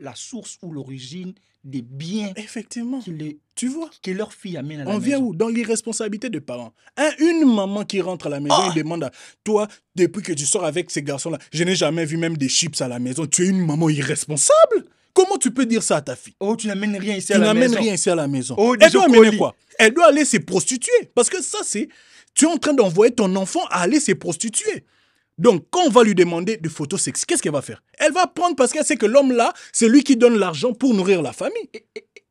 la source ou l'origine des biens Effectivement, que tu vois. leur fille amène à la On maison. vient où? Dans l'irresponsabilité des parents. Une maman qui rentre à la maison et demande à toi, depuis que tu sors avec ces garçons-là, je n'ai jamais vu même des chips à la maison. Tu es une maman irresponsable? Comment tu peux dire ça à ta fille? Oh, tu n'amènes rien ici à Tu la maison. n'amènes rien ici à la maison. Oh, des Elle doit amener chocolis. quoi? Elle doit aller se prostituer. Parce que ça, c'est... Tu es en train d'envoyer ton enfant à aller se prostituer. Donc, quand on va lui demander des photos sexy, qu'est-ce qu'elle va faire? Elle va prendre parce qu'elle sait que l'homme là, c'est lui qui donne l'argent pour nourrir la famille.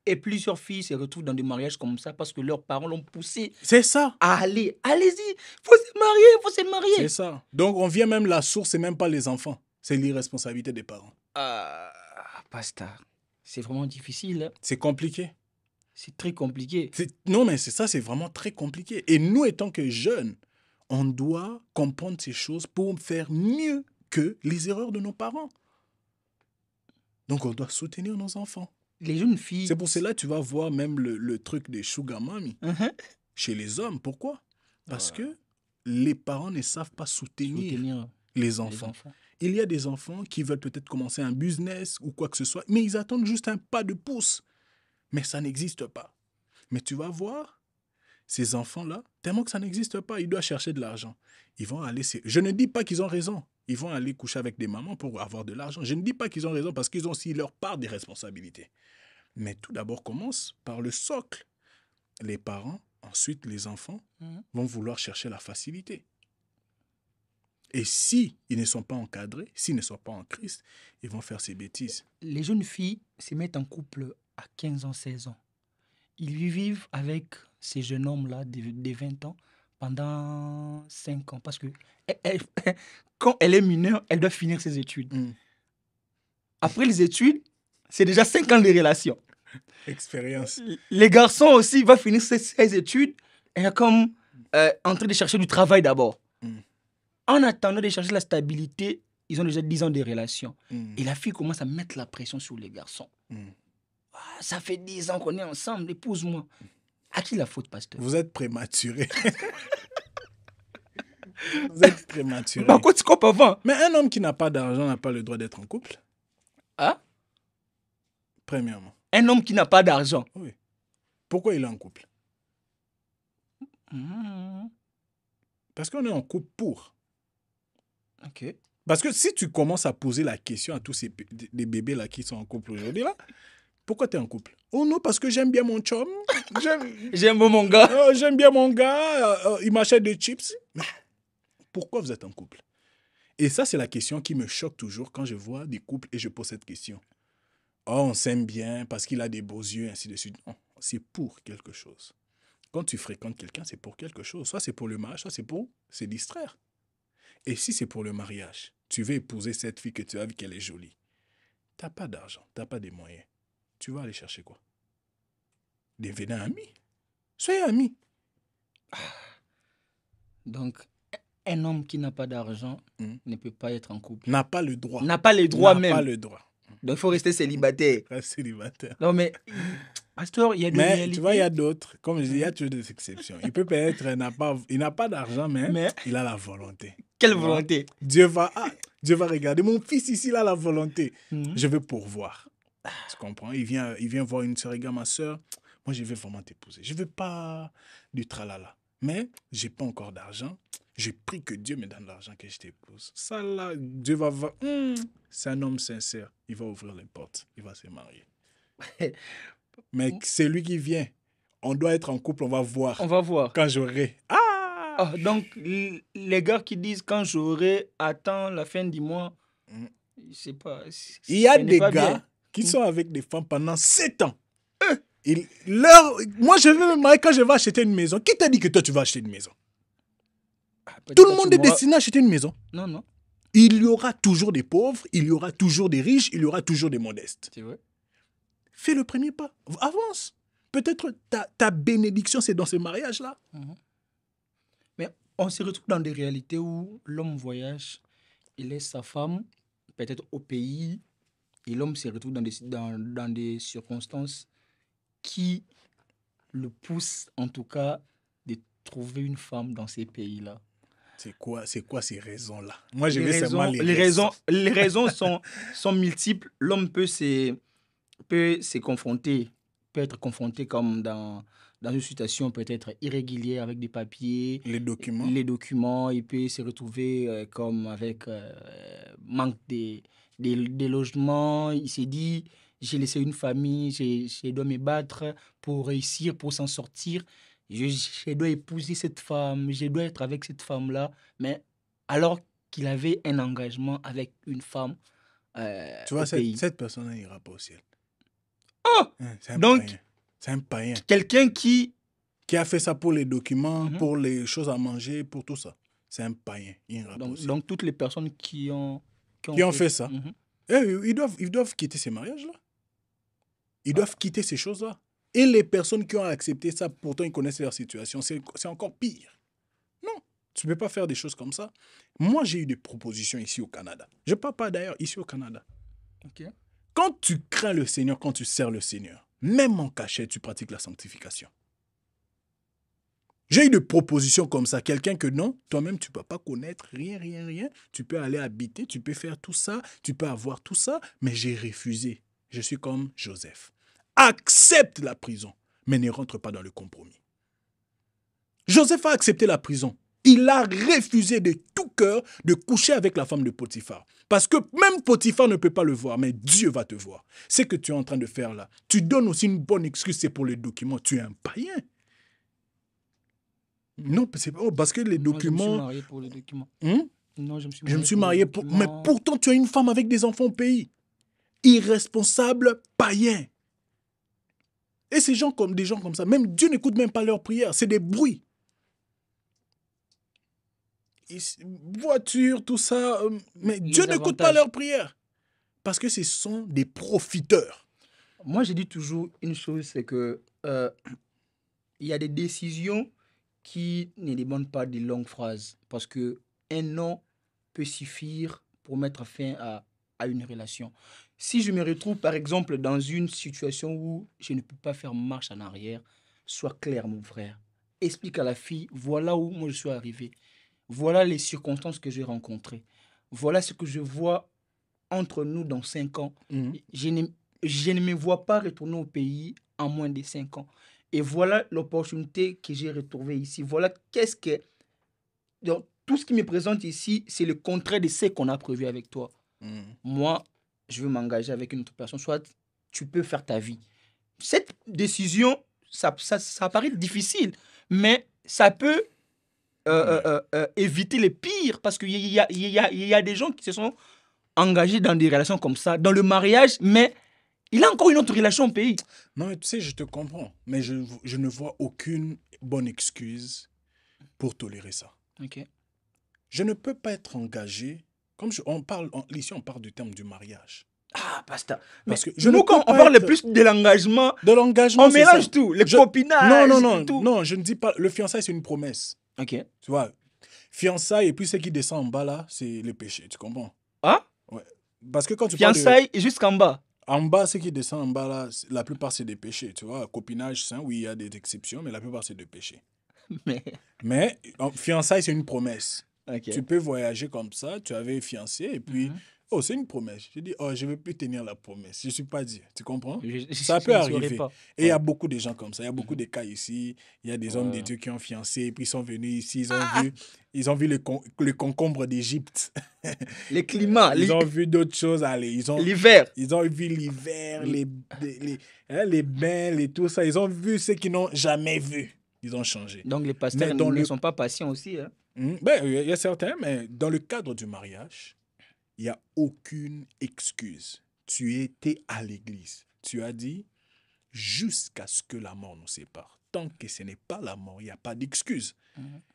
Et plusieurs filles se retrouvent dans des mariages comme ça parce que leurs parents l'ont poussé C'est ça. à aller. Allez-y, faut se marier, faut se C'est marier. ça. Donc, on vient même la source, c'est même pas les enfants. C'est l'irresponsabilité des parents. Pasteur, c'est vraiment difficile. Hein. C'est compliqué. C'est très compliqué. Non, mais c'est ça, c'est vraiment très compliqué. Et nous, étant que jeunes, on doit comprendre ces choses pour faire mieux que les erreurs de nos parents. Donc, on doit soutenir nos enfants. Les jeunes filles. C'est pour cela que tu vas voir même le truc des sugar mommy Mhm. chez les hommes. Pourquoi? Parce que les parents ne savent pas soutenir les enfants. Il y a des enfants qui veulent peut-être commencer un business ou quoi que ce soit, mais ils attendent juste un pas de pouce. Mais ça n'existe pas. Mais tu vas voir, ces enfants-là, tellement que ça n'existe pas, ils doivent chercher de l'argent. Ils vont aller... Je ne dis pas qu'ils ont raison. Ils vont aller coucher avec des mamans pour avoir de l'argent. Je ne dis pas qu'ils ont raison parce qu'ils ont aussi leur part des responsabilités. Mais tout d'abord commence par le socle. Les parents, ensuite les enfants, vont vouloir chercher la facilité. Et si ils ne sont pas encadrés, s'ils ne sont pas en Christ, ils vont faire ces bêtises. Les jeunes filles se mettent en couple à 15 ans, 16 ans. Ils vivent avec ces jeunes hommes-là de 20 ans pendant 5 ans. Parce que quand elle est mineure, elle doit finir ses études. Après les études, c'est déjà 5 ans de relation. Expérience. Les garçons aussi vont finir ses études et comme en train de chercher du travail d'abord. En attendant de chercher la stabilité, ils ont déjà 10 ans de relation. Et la fille commence à mettre la pression sur les garçons. Ça fait 10 ans qu'on est ensemble, épouse-moi. À qui la faute, pasteur? Vous êtes prématuré. Vous êtes prématuré. Par contre, tu comprends avant. Mais un homme qui n'a pas d'argent n'a pas le droit d'être en couple. Hein? Premièrement. Un homme qui n'a pas d'argent. Oui. Pourquoi il est en couple? Parce qu'on est en couple pour. Ok. Parce que si tu commences à poser la question à tous ces des bébés là qui sont en couple aujourd'hui, là, pourquoi tu es en couple? Oh non, parce que j'aime bien mon chum. J'aime mon gars. J'aime bien mon gars. Il m'achète des chips. Mais pourquoi vous êtes en couple? Et ça, c'est la question qui me choque toujours quand je vois des couples et je pose cette question. Oh, on s'aime bien parce qu'il a des beaux yeux, ainsi de suite. Non, c'est pour quelque chose. Quand tu fréquentes quelqu'un, c'est pour quelque chose. Soit c'est pour le mariage, soit c'est pour se distraire. Et si c'est pour le mariage, tu veux épouser cette fille que tu as vu qu'elle est jolie. Tu n'as pas d'argent, tu n'as pas de moyens. Tu vas aller chercher quoi? Devenez amis. Soyez amis. Donc, un homme qui n'a pas d'argent ne peut pas être en couple. N'a pas le droit. N'a pas les droits même. N'a pas le droit. Donc, il faut rester célibataire. Reste célibataire. Non, mais, pasteur, il y a des réalités. Tu vois, il y a d'autres. Comme je dis, il y a toujours des exceptions. Il peut peut-être, il n'a pas d'argent, mais il a la volonté. Quelle volonté? Dieu va regarder. Mon fils ici, il a la volonté. Je veux pourvoir. Tu comprends? Il vient voir une soeur, regarde ma soeur. Moi, je veux vraiment t'épouser. Je ne veux pas du tralala. Mais je n'ai pas encore d'argent. Je prie que Dieu me donne l'argent que je t'épouse. Ça là, Dieu va voir. C'est un homme sincère. Il va ouvrir les portes. Il va se marier. Mais c'est lui qui vient. On doit être en couple, on va voir. On va voir. Quand j'aurai. Donc, les gars qui disent quand j'aurai, attends la fin du mois, je sais pas. Il y a des gars qui sont avec des femmes pendant 7 ans. Moi, je vais me marier quand je vais acheter une maison. Qui t'a dit que toi, tu vas acheter une maison? Tout le monde est destiné à acheter une maison. Non. Il y aura toujours des pauvres, il y aura toujours des riches, il y aura toujours des modestes. C'est vrai. Fais le premier pas. Avance. Peut-être ta bénédiction, c'est dans ce mariage-là. Mais on se retrouve dans des réalités où l'homme voyage, il laisse sa femme, peut-être au pays, et l'homme se retrouve dans des circonstances qui le poussent, en tout cas, de trouver une femme dans ces pays-là. C'est quoi ces raisons-là? Moi, je les vais seulement les raisons sont multiples. L'homme peut se confronter, peut être confronté comme dans une situation peut-être irrégulière avec des papiers. Les documents. Il peut se retrouver comme avec manque des logements. Il s'est dit, j'ai laissé une famille, je dois me battre pour réussir, pour s'en sortir. Je dois épouser cette femme, je dois être avec cette femme-là. Mais alors qu'il avait un engagement avec une femme tu vois, au pays. cette personne-là n'ira pas au ciel. Oh, C'est un donc, païen. C'est un païen. quelqu'un qui... Qui a fait ça pour les documents, pour les choses à manger, pour tout ça. C'est un païen. Donc, toutes les personnes qui ont fait ça. Mhm. Ils doivent quitter ces mariages-là. Ils doivent quitter ces choses-là. Et les personnes qui ont accepté ça, pourtant ils connaissent leur situation, c'est encore pire. Non, tu ne peux pas faire des choses comme ça. Moi, j'ai eu des propositions ici au Canada. Je ne parle pas d'ailleurs, ici au Canada. Ok. Quand tu crains le Seigneur, quand tu sers le Seigneur, même en cachette, tu pratiques la sanctification. J'ai eu des propositions comme ça. Quelqu'un que non, toi-même, tu ne peux pas connaître rien. Tu peux aller habiter, tu peux faire tout ça, tu peux avoir tout ça, mais j'ai refusé. Je suis comme Joseph. Accepte la prison, mais ne rentre pas dans le compromis. Joseph a accepté la prison. Il a refusé de tout cœur de coucher avec la femme de Potiphar. Parce que même Potiphar ne peut pas le voir, mais Dieu va te voir. C'est ce que tu es en train de faire là. Tu donnes aussi une bonne excuse, c'est pour les documents. Tu es un païen. Non, parce que les documents... Je me suis marié pour les documents. Non, je me suis marié pour... Mais pourtant, tu as une femme avec des enfants au pays. Irresponsable, païen. Et des gens comme ça, même Dieu n'écoute même pas leurs prières. C'est des bruits. Voiture, tout ça. Mais Dieu n'écoute pas leurs prières. Parce que ce sont des profiteurs. Moi, je dis toujours une chose, c'est que il y a des décisions qui ne demandent pas de longues phrases. Parce que un non peut suffire pour mettre fin à une relation. Si je me retrouve, par exemple, dans une situation où je ne peux pas faire marche en arrière, sois clair, mon frère. Explique à la fille, voilà où moi je suis arrivé. Voilà les circonstances que j'ai rencontrées. Voilà ce que je vois entre nous dans 5 ans. Je ne me vois pas retourner au pays en moins de 5 ans. Et voilà l'opportunité que j'ai retrouvée ici. Voilà qu'est-ce que... Donc, tout ce qui me présente ici, c'est le contraire de ce qu'on a prévu avec toi. Moi, je veux m'engager avec une autre personne. Soit tu peux faire ta vie. Cette décision, ça paraît difficile, mais ça peut éviter les pires. Parce qu'il y a des gens qui se sont engagés dans des relations comme ça, dans le mariage, mais il a encore une autre relation au pays. Non, mais tu sais, je te comprends. Mais je ne vois aucune bonne excuse pour tolérer ça. Ok. Je ne peux pas être engagé. Comme ici, on parle du terme du mariage. Ah, pasteur. Parce que nous, quand on parle plus de l'engagement, on mélange tout, les copinages. Non, je ne dis pas. Le fiançailles, c'est une promesse. Ok. Tu vois, fiançailles et puis ce qui descend en bas là, c'est le péché. Tu comprends? Ah? Ouais. Parce que quand tu fiançailles et jusqu'en bas. En bas, ce qui descend en bas là, la plupart c'est des péchés. Tu vois, copinage sain, oui, il y a des exceptions, mais la plupart c'est des péchés. Mais fiançailles, c'est une promesse. Okay. Tu peux voyager comme ça, tu avais fiancé et puis, oh, c'est une promesse. Je dis, oh, je ne vais plus tenir la promesse. Je ne suis pas Dieu. Tu comprends? Ça peut arriver. Et il y a beaucoup de gens comme ça. Il y a beaucoup de cas ici. Il y a des hommes de Dieu qui ont fiancé et puis ils sont venus ici. Ils ont vu les concombres d'Égypte. Les climats. Ils ont vu d'autres choses aller. L'hiver. Ils ont vu l'hiver, les bains, tout ça. Ils ont vu ce qu'ils n'ont jamais vu. Ils ont changé. Donc les pasteurs ne sont pas patients aussi. Hein? Ben, il y a certains, mais dans le cadre du mariage, il n'y a aucune excuse. Tu étais à l'église. Tu as dit, jusqu'à ce que la mort nous sépare. Tant que ce n'est pas la mort, il n'y a pas d'excuse.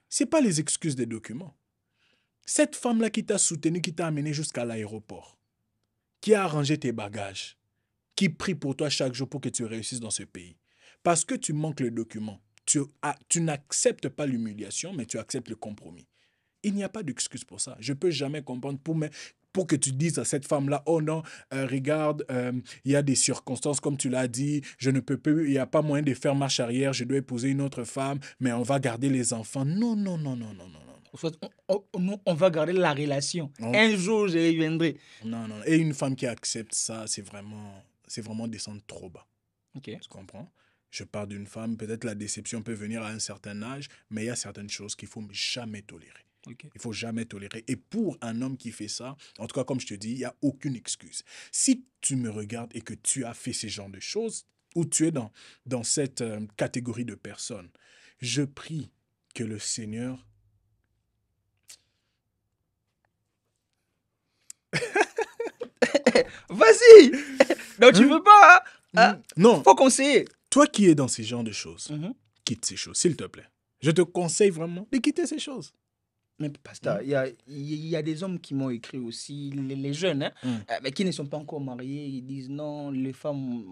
Ce n'est pas les excuses des documents. Cette femme-là qui t'a soutenu, qui t'a amené jusqu'à l'aéroport, qui a arrangé tes bagages, qui prie pour toi chaque jour pour que tu réussisses dans ce pays. Parce que tu manques le document. Tu n'acceptes pas l'humiliation, mais tu acceptes le compromis. Il n'y a pas d'excuse pour ça. Je ne peux jamais comprendre pour que tu dises à cette femme-là, oh non, regarde, il y a des circonstances, comme tu l'as dit, je ne peux plus, il n'y a pas moyen de faire marche arrière, je dois épouser une autre femme, mais on va garder les enfants. Non. On va garder la relation. Un jour, je reviendrai. Non. Et une femme qui accepte ça, c'est vraiment descendre trop bas. Okay. Tu comprends? Je parle d'une femme, peut-être la déception peut venir à un certain âge, mais il y a certaines choses qu'il ne faut jamais tolérer. Okay. Il ne faut jamais tolérer. Et pour un homme qui fait ça, en tout cas, comme je te dis, il n'y a aucune excuse. Si tu me regardes et que tu as fait ce genre de choses, ou tu es dans cette catégorie de personnes, je prie que le Seigneur... Vas-y. Donc tu veux pas, hein? Non, Faut conseiller. toi qui es dans ces genres de choses, Mhm. quitte ces choses, s'il te plaît. Je te conseille vraiment de quitter ces choses. Mais pasteur, il y a des hommes qui m'ont écrit aussi, les jeunes, hein, mais qui ne sont pas encore mariés. Ils disent non, les femmes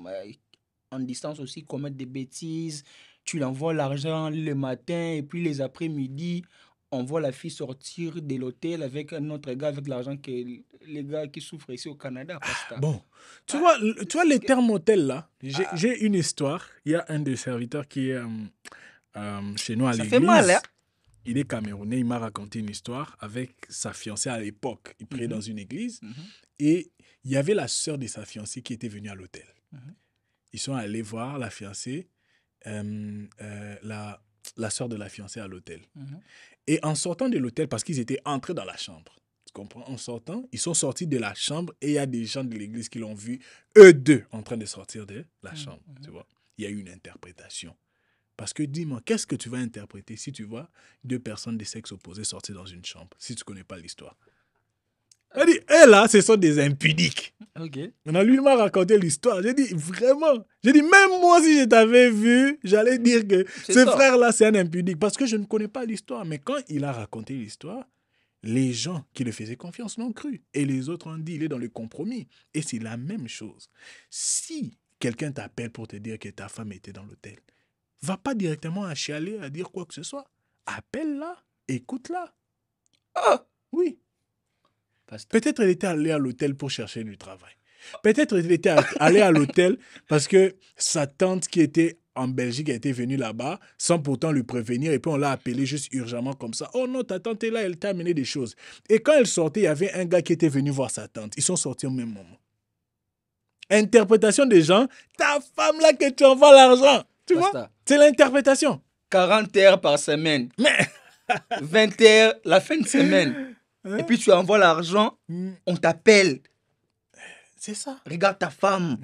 en distance aussi commettent des bêtises. Tu l'envoies l'argent le matin et puis les après-midi, on voit la fille sortir de l'hôtel avec un autre gars avec l'argent que les gars qui souffrent ici au Canada, pasteur. Bon, tu vois, les termes hôtels là, j'ai une histoire. Il y a un des serviteurs qui est chez nous à Ça l'église. fait mal, hein? Il est camerounais, il m'a raconté une histoire avec sa fiancée à l'époque. Il priait dans une église et il y avait la sœur de sa fiancée qui était venue à l'hôtel. Ils sont allés voir la fiancée, la sœur de la fiancée à l'hôtel. Et en sortant de l'hôtel, parce qu'ils étaient entrés dans la chambre, tu comprends? En sortant, ils sont sortis de la chambre et il y a des gens de l'église qui l'ont vu, eux deux, en train de sortir de la chambre. Tu vois? Il y a eu une interprétation. Parce que dis-moi, qu'est-ce que tu vas interpréter si tu vois deux personnes de sexe opposé sortir dans une chambre, si tu ne connais pas l'histoire? Elle dit, là, ce sont des impudiques. Ok. Maintenant, lui m'a raconté l'histoire. J'ai dit, vraiment. J'ai dit, même moi, si je t'avais vu, j'allais dire que ce frère-là, c'est un impudique. Parce que je ne connais pas l'histoire. Mais quand il a raconté l'histoire, les gens qui le faisaient confiance l'ont cru. Et les autres ont dit, il est dans le compromis. Et c'est la même chose. Si quelqu'un t'appelle pour te dire que ta femme était dans l'hôtel, va pas directement à chialer, à dire quoi que ce soit. Appelle-la, écoute-la. Oh! Oui. Peut-être elle était allée à l'hôtel pour chercher du travail. Peut-être elle était allée à l'hôtel parce que sa tante qui était en Belgique était venue là-bas sans pourtant lui prévenir et puis on l'a appelée juste urgemment comme ça. Oh non, ta tante est là, elle t'a amené des choses. Et quand elle sortait, il y avait un gars qui était venu voir sa tante. Ils sont sortis au même moment. Interprétation des gens, ta femme là que tu envoies l'argent. Tu vois? C'est l'interprétation. 40 heures par semaine. Mais 20 heures la fin de semaine. Et puis tu envoies l'argent, on t'appelle. C'est ça. Regarde ta femme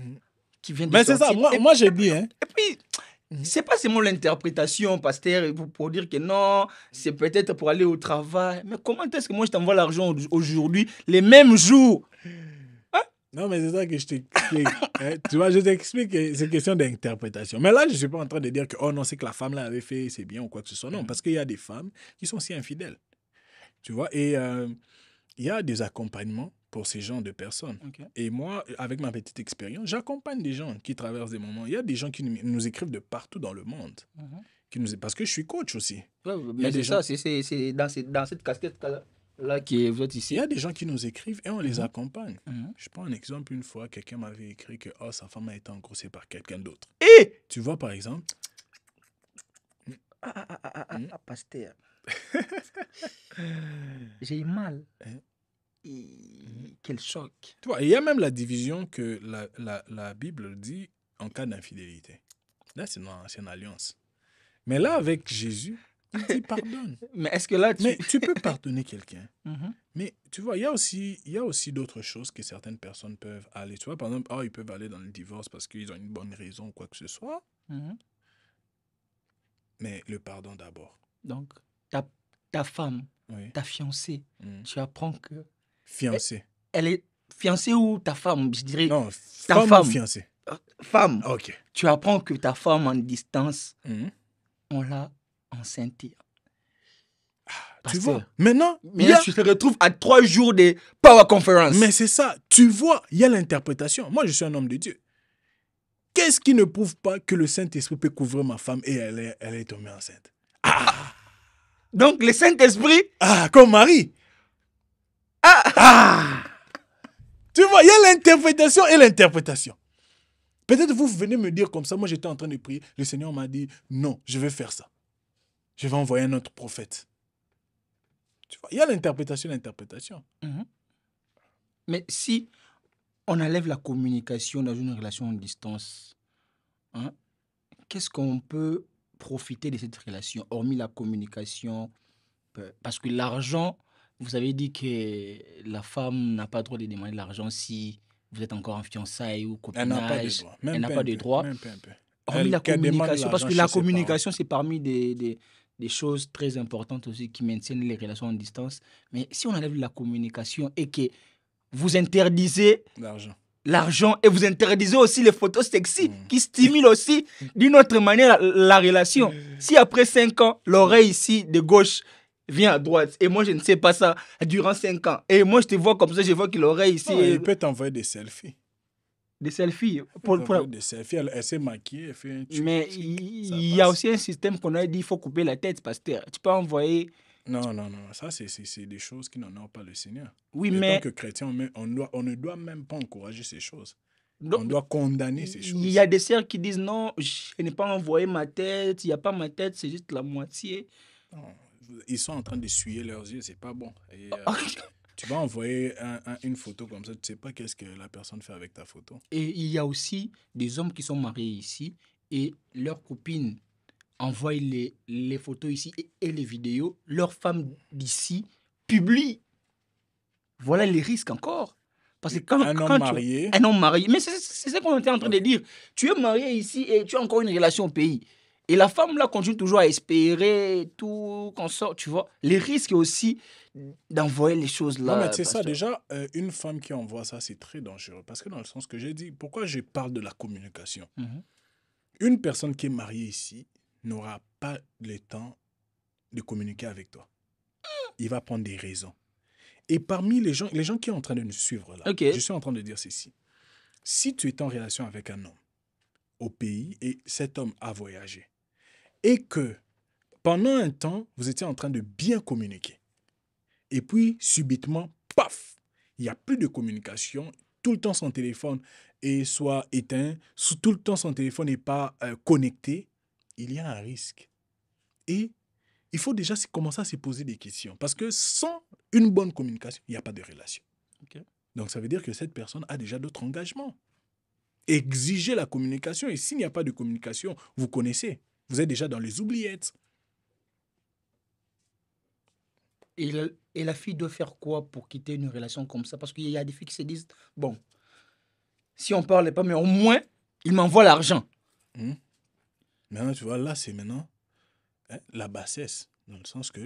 qui vient de Mais sortir. c'est ça, moi j'ai dit. Hein. Et puis, c'est pas seulement l'interprétation, pasteur, pour dire que non, c'est peut-être pour aller au travail. Mais comment est-ce que moi je t'envoie l'argent aujourd'hui, les mêmes jours? Non, mais c'est ça que je t'explique. Hein? Tu vois, je t'explique que c'est question d'interprétation. Mais là, je ne suis pas en train de dire que, oh non, c'est que la femme là avait fait, c'est bien ou quoi que ce soit. Non, parce qu'il y a des femmes qui sont si infidèles. Tu vois, et il y a des accompagnements pour ces genres de personnes. Okay. Et moi, avec ma petite expérience, j'accompagne des gens qui traversent des moments. Il y a des gens qui nous écrivent de partout dans le monde. Parce que je suis coach aussi. Ouais, mais c'est ça, c'est dans cette casquette-là que vous êtes ici. Il y a des gens qui nous écrivent et on les accompagne. Je prends un exemple. Une fois, quelqu'un m'avait écrit que sa femme a été engrossée par quelqu'un d'autre. Et tu vois, par exemple... pasteur. J'ai eu mal. Quel choc. Tu vois, il y a même la division que la Bible dit en cas d'infidélité. Là, c'est dans l'Ancienne Alliance. Mais là, avec Jésus, il dit pardonne. Mais est-ce que là, tu peux pardonner quelqu'un. Mais tu vois, il y a aussi d'autres choses que certaines personnes peuvent aller. Tu vois, par exemple, ils peuvent aller dans le divorce parce qu'ils ont une bonne raison ou quoi que ce soit. Mais le pardon d'abord. Donc, ta femme, ta fiancée, tu apprends que... Fiancée. Elle est fiancée ou ta femme, je dirais. Non, ta femme ou fiancée. Femme. Ok. Tu apprends que ta femme en distance, on l'a enceintée. Tu vois, maintenant... tu te retrouves à 3 jours de Power Conference. Mais c'est ça, tu vois, il y a l'interprétation. Moi, je suis un homme de Dieu. Qu'est-ce qui ne prouve pas que le Saint-Esprit peut couvrir ma femme et elle est tombée enceinte? Donc, le Saint-Esprit... comme Marie. Tu vois, il y a l'interprétation et l'interprétation. Peut-être vous venez me dire comme ça, moi j'étais en train de prier, le Seigneur m'a dit, non, je vais faire ça. Je vais envoyer un autre prophète. Tu vois, il y a l'interprétation et l'interprétation. Mais si on enlève la communication dans une relation en distance, qu'est-ce qu'on peut profiter de cette relation, hormis la communication? Parce que l'argent, vous avez dit que la femme n'a pas le droit de demander l'argent si vous êtes encore en fiançailles ou copinage. Elle n'a pas de droit. Hormis la communication, parce que la communication, c'est parmi des choses très importantes aussi qui maintiennent les relations en distance. Mais si on enlève la communication et que vous interdisez l'argent et vous interdisez aussi les photos sexy qui stimulent aussi d'une autre manière la relation. Si après 5 ans, l'oreille ici de gauche vient à droite et moi je ne sais pas ça durant 5 ans et moi je te vois comme ça, je vois que l'oreille ici... Non, il peut t'envoyer des selfies. Des selfies. Des selfies, elle s'est maquillée, elle fait un truc. Mais il y a aussi un système qu'on a dit il faut couper la tête, pasteur. Tu peux envoyer... Non, ça c'est des choses qui n'honorent pas le Seigneur. Oui, En mais... tant que chrétien, on ne doit même pas encourager ces choses. Donc, on doit condamner ces choses. Il y a des sœurs qui disent non, je n'ai pas envoyé ma tête, il n'y a pas ma tête, c'est juste la moitié. Non, ils sont en train d'essuyer leurs yeux, c'est pas bon. Et, tu vas envoyer une photo comme ça, tu sais pas qu'est-ce que la personne fait avec ta photo. Et il y a aussi des hommes qui sont mariés ici et leurs copines envoient les photos ici et les vidéos. Leurs femmes d'ici publient. Voilà les risques encore. Parce que quand un homme marié. Un homme marié. Mais c'est ça qu'on était en train de dire. Tu es marié ici et tu as encore une relation au pays. Et la femme là continue toujours à espérer tout, qu'on sort, tu vois. Les risques aussi d'envoyer les choses là. Non, mais c'est ça, déjà, une femme qui envoie ça, c'est très dangereux. Parce que dans le sens que j'ai dit, pourquoi je parle de la communication? Une personne qui est mariée ici n'aura pas le temps de communiquer avec toi. Il va prendre des raisons. Et parmi les gens qui sont en train de nous suivre là, je suis en train de dire ceci. Si tu es en relation avec un homme au pays et cet homme a voyagé et que pendant un temps, vous étiez en train de bien communiquer et puis subitement, paf, il n'y a plus de communication, tout le temps son téléphone est soit éteint, tout le temps son téléphone n'est pas connecté, il y a un risque. Et il faut déjà commencer à se poser des questions. Parce que sans une bonne communication, il n'y a pas de relation. Donc, ça veut dire que cette personne a déjà d'autres engagements. Exiger la communication. Et s'il n'y a pas de communication, vous connaissez. Vous êtes déjà dans les oubliettes. Et la fille doit faire quoi pour quitter une relation comme ça? Parce qu'il y a des filles qui se disent, bon, si on ne parle pas, mais au moins, il m'envoie l'argent. Maintenant, tu vois, là, c'est maintenant la bassesse. Dans le sens que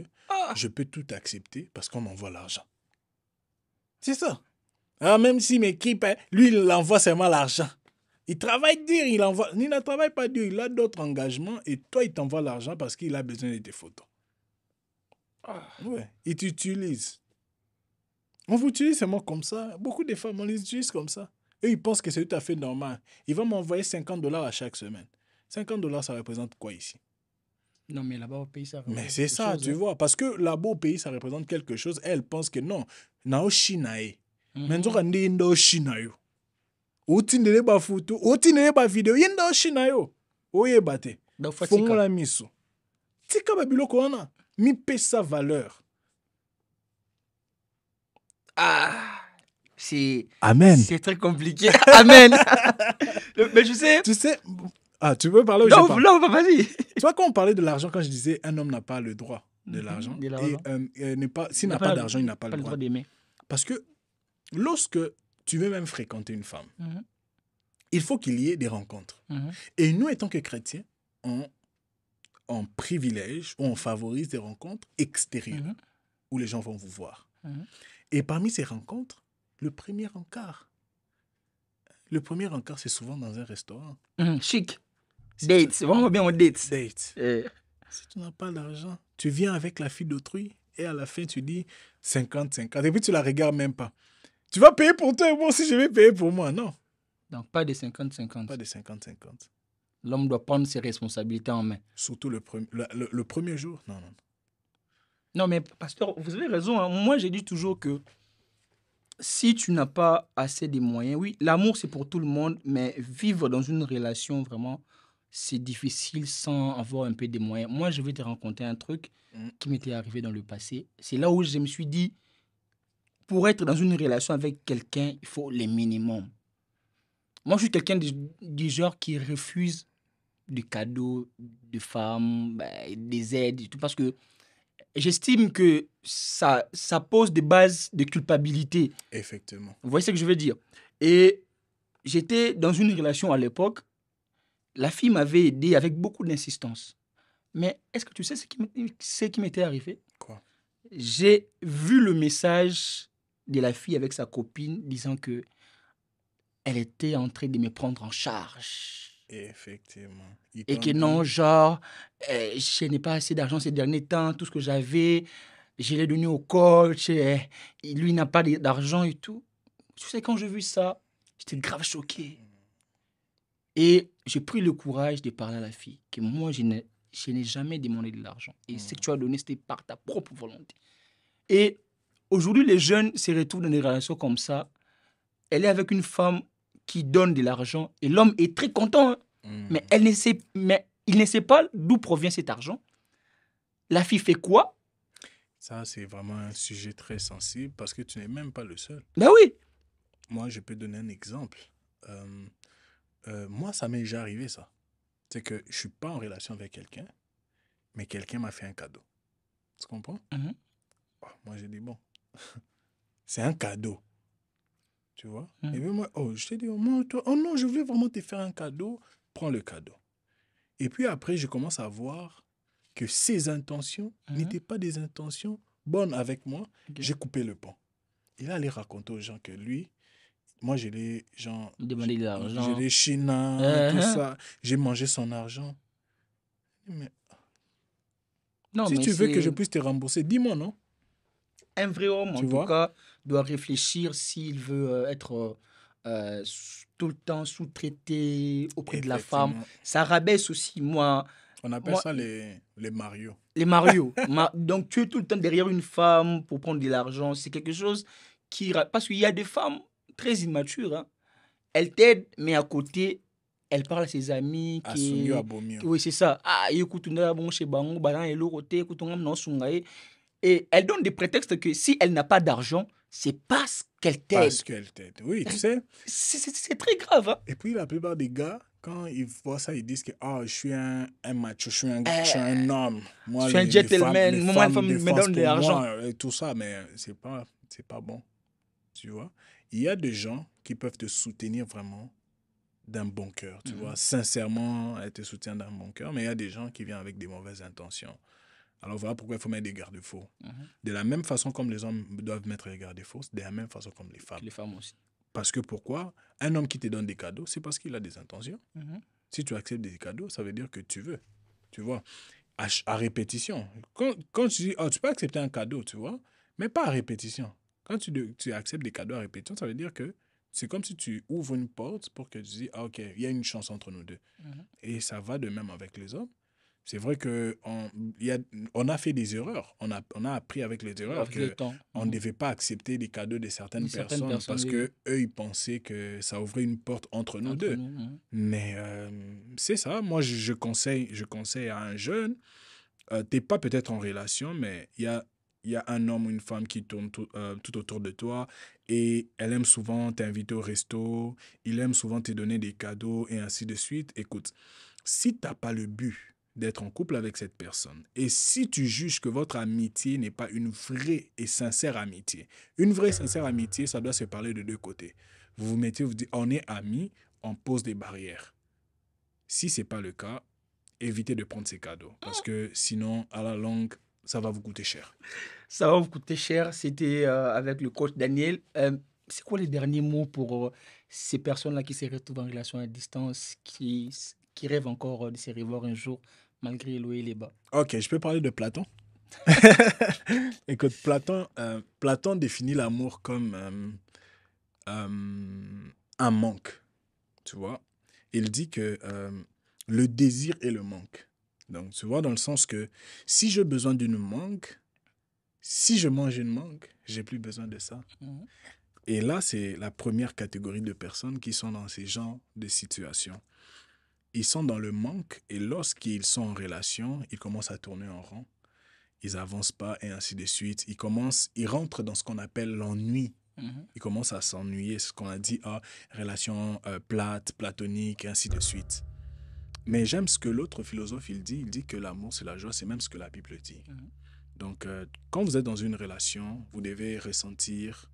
je peux tout accepter parce qu'on m'envoie l'argent. C'est ça. Alors, même si mes équipes, lui, il envoie seulement l'argent. Il travaille dur, il ne travaille pas dur, il a d'autres engagements et toi, il t'envoie l'argent parce qu'il a besoin de tes photos. Ouais, il t'utilise. On vous utilise seulement comme ça. Beaucoup de femmes, on les utilise comme ça. Eux, ils pensent que c'est tout à fait normal. Ils vont m'envoyer $50 à chaque semaine. $50, ça représente quoi ici? Non, mais là-bas au pays, ça représente mais c'est ça, tu vois. Parce que là-bas au pays, ça représente quelque chose. Elle pense que non. Nao Shinae. Mais nous avons dit Indo Shinayo. Otindele ba photo. Otindele ba vidéo. Indo Shinayo. Oye bate. Fongo la miso. Tika babilo kona. Mi paie sa valeur. Amen. C'est très compliqué. Amen. Mais je sais. Tu sais. Tu veux parler ou non, vas-y. Tu vois, quand on parlait de l'argent, quand je disais un homme n'a pas le droit de l'argent, s'il n'a pas d'argent, il n'a pas le droit d'aimer. Parce que lorsque tu veux même fréquenter une femme, il faut qu'il y ait des rencontres. Et nous, étant que chrétiens, on privilège ou on favorise des rencontres extérieures où les gens vont vous voir. Et parmi ces rencontres, le premier encart, c'est souvent dans un restaurant. Chic. Date, c'est vraiment bien, on date. Si tu n'as pas d'argent, tu viens avec la fille d'autrui et à la fin, tu dis 50-50. Et puis, tu la regardes même pas. Tu vas payer pour toi et moi aussi, je vais payer pour moi. Non. Donc, pas de 50-50. Pas de 50-50. L'homme doit prendre ses responsabilités en main. Surtout le premier jour. Non. Non, mais pasteur, vous avez raison. Hein. Moi, j'ai dit toujours que si tu n'as pas assez de moyens, oui, l'amour, c'est pour tout le monde, mais vivre dans une relation, vraiment, c'est difficile sans avoir un peu de moyens. Moi, je vais te raconter un truc qui m'était arrivé dans le passé. C'est là où je me suis dit, pour être dans une relation avec quelqu'un, il faut les minimums. Moi, je suis quelqu'un du genre qui refuse des cadeaux de femmes, des aides, et tout, parce que j'estime que ça pose des bases de culpabilité. Effectivement. Vous voyez ce que je veux dire? Et j'étais dans une relation à l'époque. La fille m'avait aidé avec beaucoup d'insistance. Mais est-ce que tu sais ce qui m'était arrivé? Quoi? J'ai vu le message de la fille avec sa copine disant que elle était en train de me prendre en charge. Effectivement. Ils Et t'ont que non, dit, genre, je n'ai pas assez d'argent ces derniers temps, tout ce que j'avais, je l'ai donné au coach, lui n'a pas d'argent et tout. Tu sais, quand j'ai vu ça, j'étais grave choqué. Et j'ai pris le courage de parler à la fille, que moi, je n'ai jamais demandé de l'argent. Et ce que tu as donné, c'était par ta propre volonté. Et aujourd'hui, les jeunes se retrouvent dans des relations comme ça. Elle est avec une femme qui donne de l'argent et l'homme est très content, hein. Mais il ne sait pas d'où provient cet argent. La fille fait quoi? ça, c'est vraiment un sujet très sensible parce que tu n'es même pas le seul. Ben oui. Moi, je peux donner un exemple. Euh, moi, ça m'est déjà arrivé, ça. C'est que je suis pas en relation avec quelqu'un, mais quelqu'un m'a fait un cadeau. Tu comprends? Mhm. Oh, moi, j'ai dit, bon, c'est un cadeau. Tu vois? Et Mhm. puis moi, oh, je t'ai dit, oh, moi, toi, oh non, je voulais vraiment te faire un cadeau. Prends le cadeau. Et puis après, je commence à voir que ses intentions n'étaient pas des intentions bonnes avec moi. Ok. J'ai coupé le pont. Il allait raconter aux gens que lui, moi, Demander de j'ai l'argent. les chinas, tout Uh-huh. ça. J'ai mangé son argent. Mais Non, si mais tu veux que je c'est puisse te rembourser, dis-moi non. un vrai homme, en Tu tout vois? cas, doit réfléchir s'il veut être tout le temps sous-traité auprès de la femme. Effectivement. Ça rabaisse aussi, On appelle moi ça les Mario. les Mario. Donc, tu es tout le temps derrière une femme pour prendre de l'argent. C'est quelque chose parce qu'il y a des femmes très immatures, hein. Elles t'aident, mais à côté, elle parle à ses amis Asumio Abomio. oui, c'est ça. Ah, écoute, on a bon chez Bango, Balan et l'autre côté, écoute, on a non sungaye. Et elle donne des prétextes que si elle n'a pas d'argent, c'est parce qu'elle t'aide. Parce qu'elle t'aide. Oui, tu sais. C'est très grave, hein. Et puis la plupart des gars, quand ils voient ça, ils disent que ah, je suis un macho, je suis Euh, un homme. je Moi, suis un les gentleman. Moi, une femmes femme me défoncent donne de pour l'argent. moi et tout ça, mais c'est pas bon. Tu vois? Il y a des gens qui peuvent te soutenir vraiment d'un bon cœur, tu vois. Sincèrement, elle te soutient d'un bon cœur, mais il y a des gens qui viennent avec des mauvaises intentions. Alors voilà pourquoi il faut mettre des garde-fous. De la même façon comme les hommes doivent mettre des garde-fous, de la même façon comme les femmes. Les femmes aussi. Parce que pourquoi? Un homme qui te donne des cadeaux, c'est parce qu'il a des intentions. Si tu acceptes des cadeaux, ça veut dire que tu veux. Tu vois? À répétition. Quand tu dis, oh, tu peux accepter un cadeau, tu vois, mais pas à répétition. Quand tu acceptes des cadeaux à répétition, ça veut dire que c'est comme si tu ouvres une porte pour que tu dis, ah, ok, il y a une chance entre nous deux. Et ça va de même avec les hommes. C'est vrai on a fait des erreurs. On a appris avec les erreurs Avec le que temps. on ne devait pas accepter les cadeaux de certaines Certaines personnes personnes, parce oui, que eux ils pensaient que ça ouvrait une porte entre nous entre deux. nous. Mais c'est ça. Moi, je conseille à un jeune, t'es pas peut-être en relation, mais il y a un homme ou une femme qui tourne tout autour de toi et elle aime souvent t'inviter au resto, il aime souvent te donner des cadeaux et ainsi de suite. Écoute, si t'as pas le but d'être en couple avec cette personne et si tu juges que votre amitié n'est pas une vraie et sincère amitié, une vraie et sincère amitié, ça doit se parler de deux côtés. Vous vous mettez, vous dites, on est amis, on pose des barrières. Si c'est pas le cas, évitez de prendre ces cadeaux parce que sinon, à la longue, ça va vous coûter cher. Ça va vous coûter cher. C'était avec le coach Daniel. C'est quoi les derniers mots pour ces personnes-là qui se retrouvent en relation à distance, qui rêvent encore de se revoir un jour, malgré l'eau et les bas? Ok, je peux parler de Platon. Écoute, Platon définit l'amour comme un manque, tu vois. Il dit que le désir est le manque. Donc, tu vois, dans le sens que si j'ai besoin d'une manque, si je mange une manque, j'ai plus besoin de ça. Et là, c'est la première catégorie de personnes qui sont dans ces genres de situations. Ils sont dans le manque et lorsqu'ils sont en relation, ils commencent à tourner en rond. Ils n'avancent pas et ainsi de suite. Ils rentrent dans ce qu'on appelle l'ennui. Ils commencent à s'ennuyer, ce qu'on a dit, relation plate, platonique et ainsi de suite. Mais j'aime ce que l'autre philosophe, il dit que l'amour, c'est la joie, c'est même ce que la Bible dit. Donc, quand vous êtes dans une relation, vous devez ressentir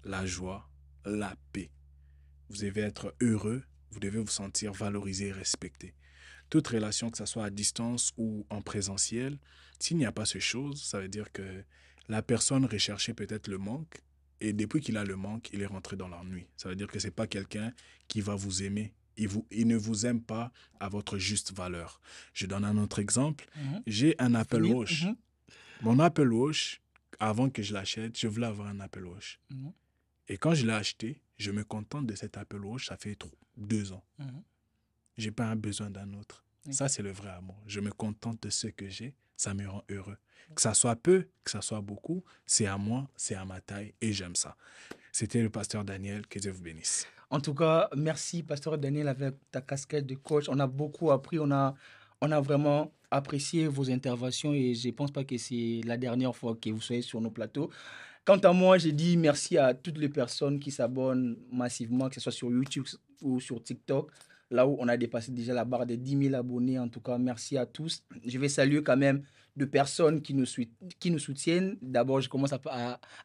la joie, la paix. Vous devez être heureux, vous devez vous sentir valorisé et respecté. Toute relation, que ce soit à distance ou en présentiel, s'il n'y a pas ces choses, ça veut dire que la personne recherchait peut-être le manque Et depuis qu'il a le manque, il est rentré dans l'ennui. Ça veut dire que ce n'est pas quelqu'un qui va vous aimer. Il ne vous aime pas à votre juste valeur. Je donne un autre exemple. J'ai un Apple Watch. Mon Apple Watch, avant que je l'achète, je voulais avoir un Apple Watch. Et quand je l'ai acheté, je me contente de cet Apple Watch, ça fait 2 ans. Je n'ai pas un besoin d'un autre. Ça, c'est le vrai amour. Je me contente de ce que j'ai, ça me rend heureux. Que ça soit peu, que ça soit beaucoup, c'est à moi, c'est à ma taille et j'aime ça. C'était le pasteur Daniel, que Dieu vous bénisse. En tout cas, merci, pasteur Daniel, avec ta casquette de coach. On a beaucoup appris, on a vraiment apprécié vos interventions et je ne pense pas que c'est la dernière fois que vous soyez sur nos plateaux. Quant à moi, j'ai dit merci à toutes les personnes qui s'abonnent massivement, que ce soit sur YouTube ou sur TikTok, là où on a dépassé déjà la barre des 10 000 abonnés. En tout cas, merci à tous. Je vais saluer quand même deux personnes qui nous soutiennent. D'abord, je commence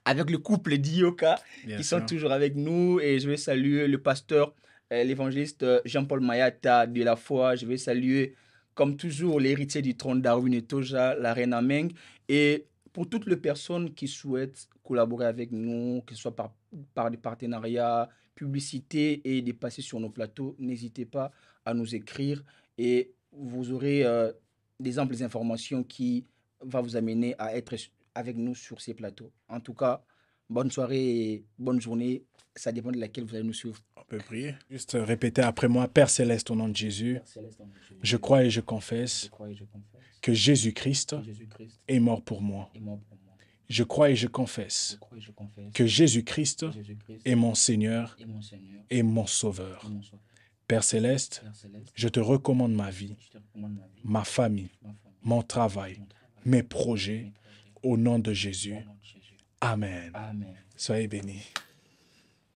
avec le couple d'Ioka, qui sont toujours avec nous. Et je vais saluer le pasteur, l'évangéliste Jean-Paul Mayata de la foi. Je vais saluer, comme toujours, l'héritier du trône Darwin et Toja, la reine Ameng. Et pour toutes les personnes qui souhaitent collaborer avec nous, que ce soit par des partenariats, publicité et de passer sur nos plateaux, n'hésitez pas à nous écrire et vous aurez des amples informations qui vont vous amener à être avec nous sur ces plateaux. En tout cas, bonne soirée et bonne journée. Ça dépend de laquelle vous allez nous suivre. On peut prier. Juste répéter après moi. Père Céleste, au nom de Jésus, je crois et je confesse que Jésus-Christ est mort pour moi. Je crois et je confesse que Jésus-Christ est mon Seigneur et mon Sauveur. Père Céleste, je te recommande ma vie, ma famille, mon travail, mes projets, au nom de Jésus. Amen. Soyez bénis.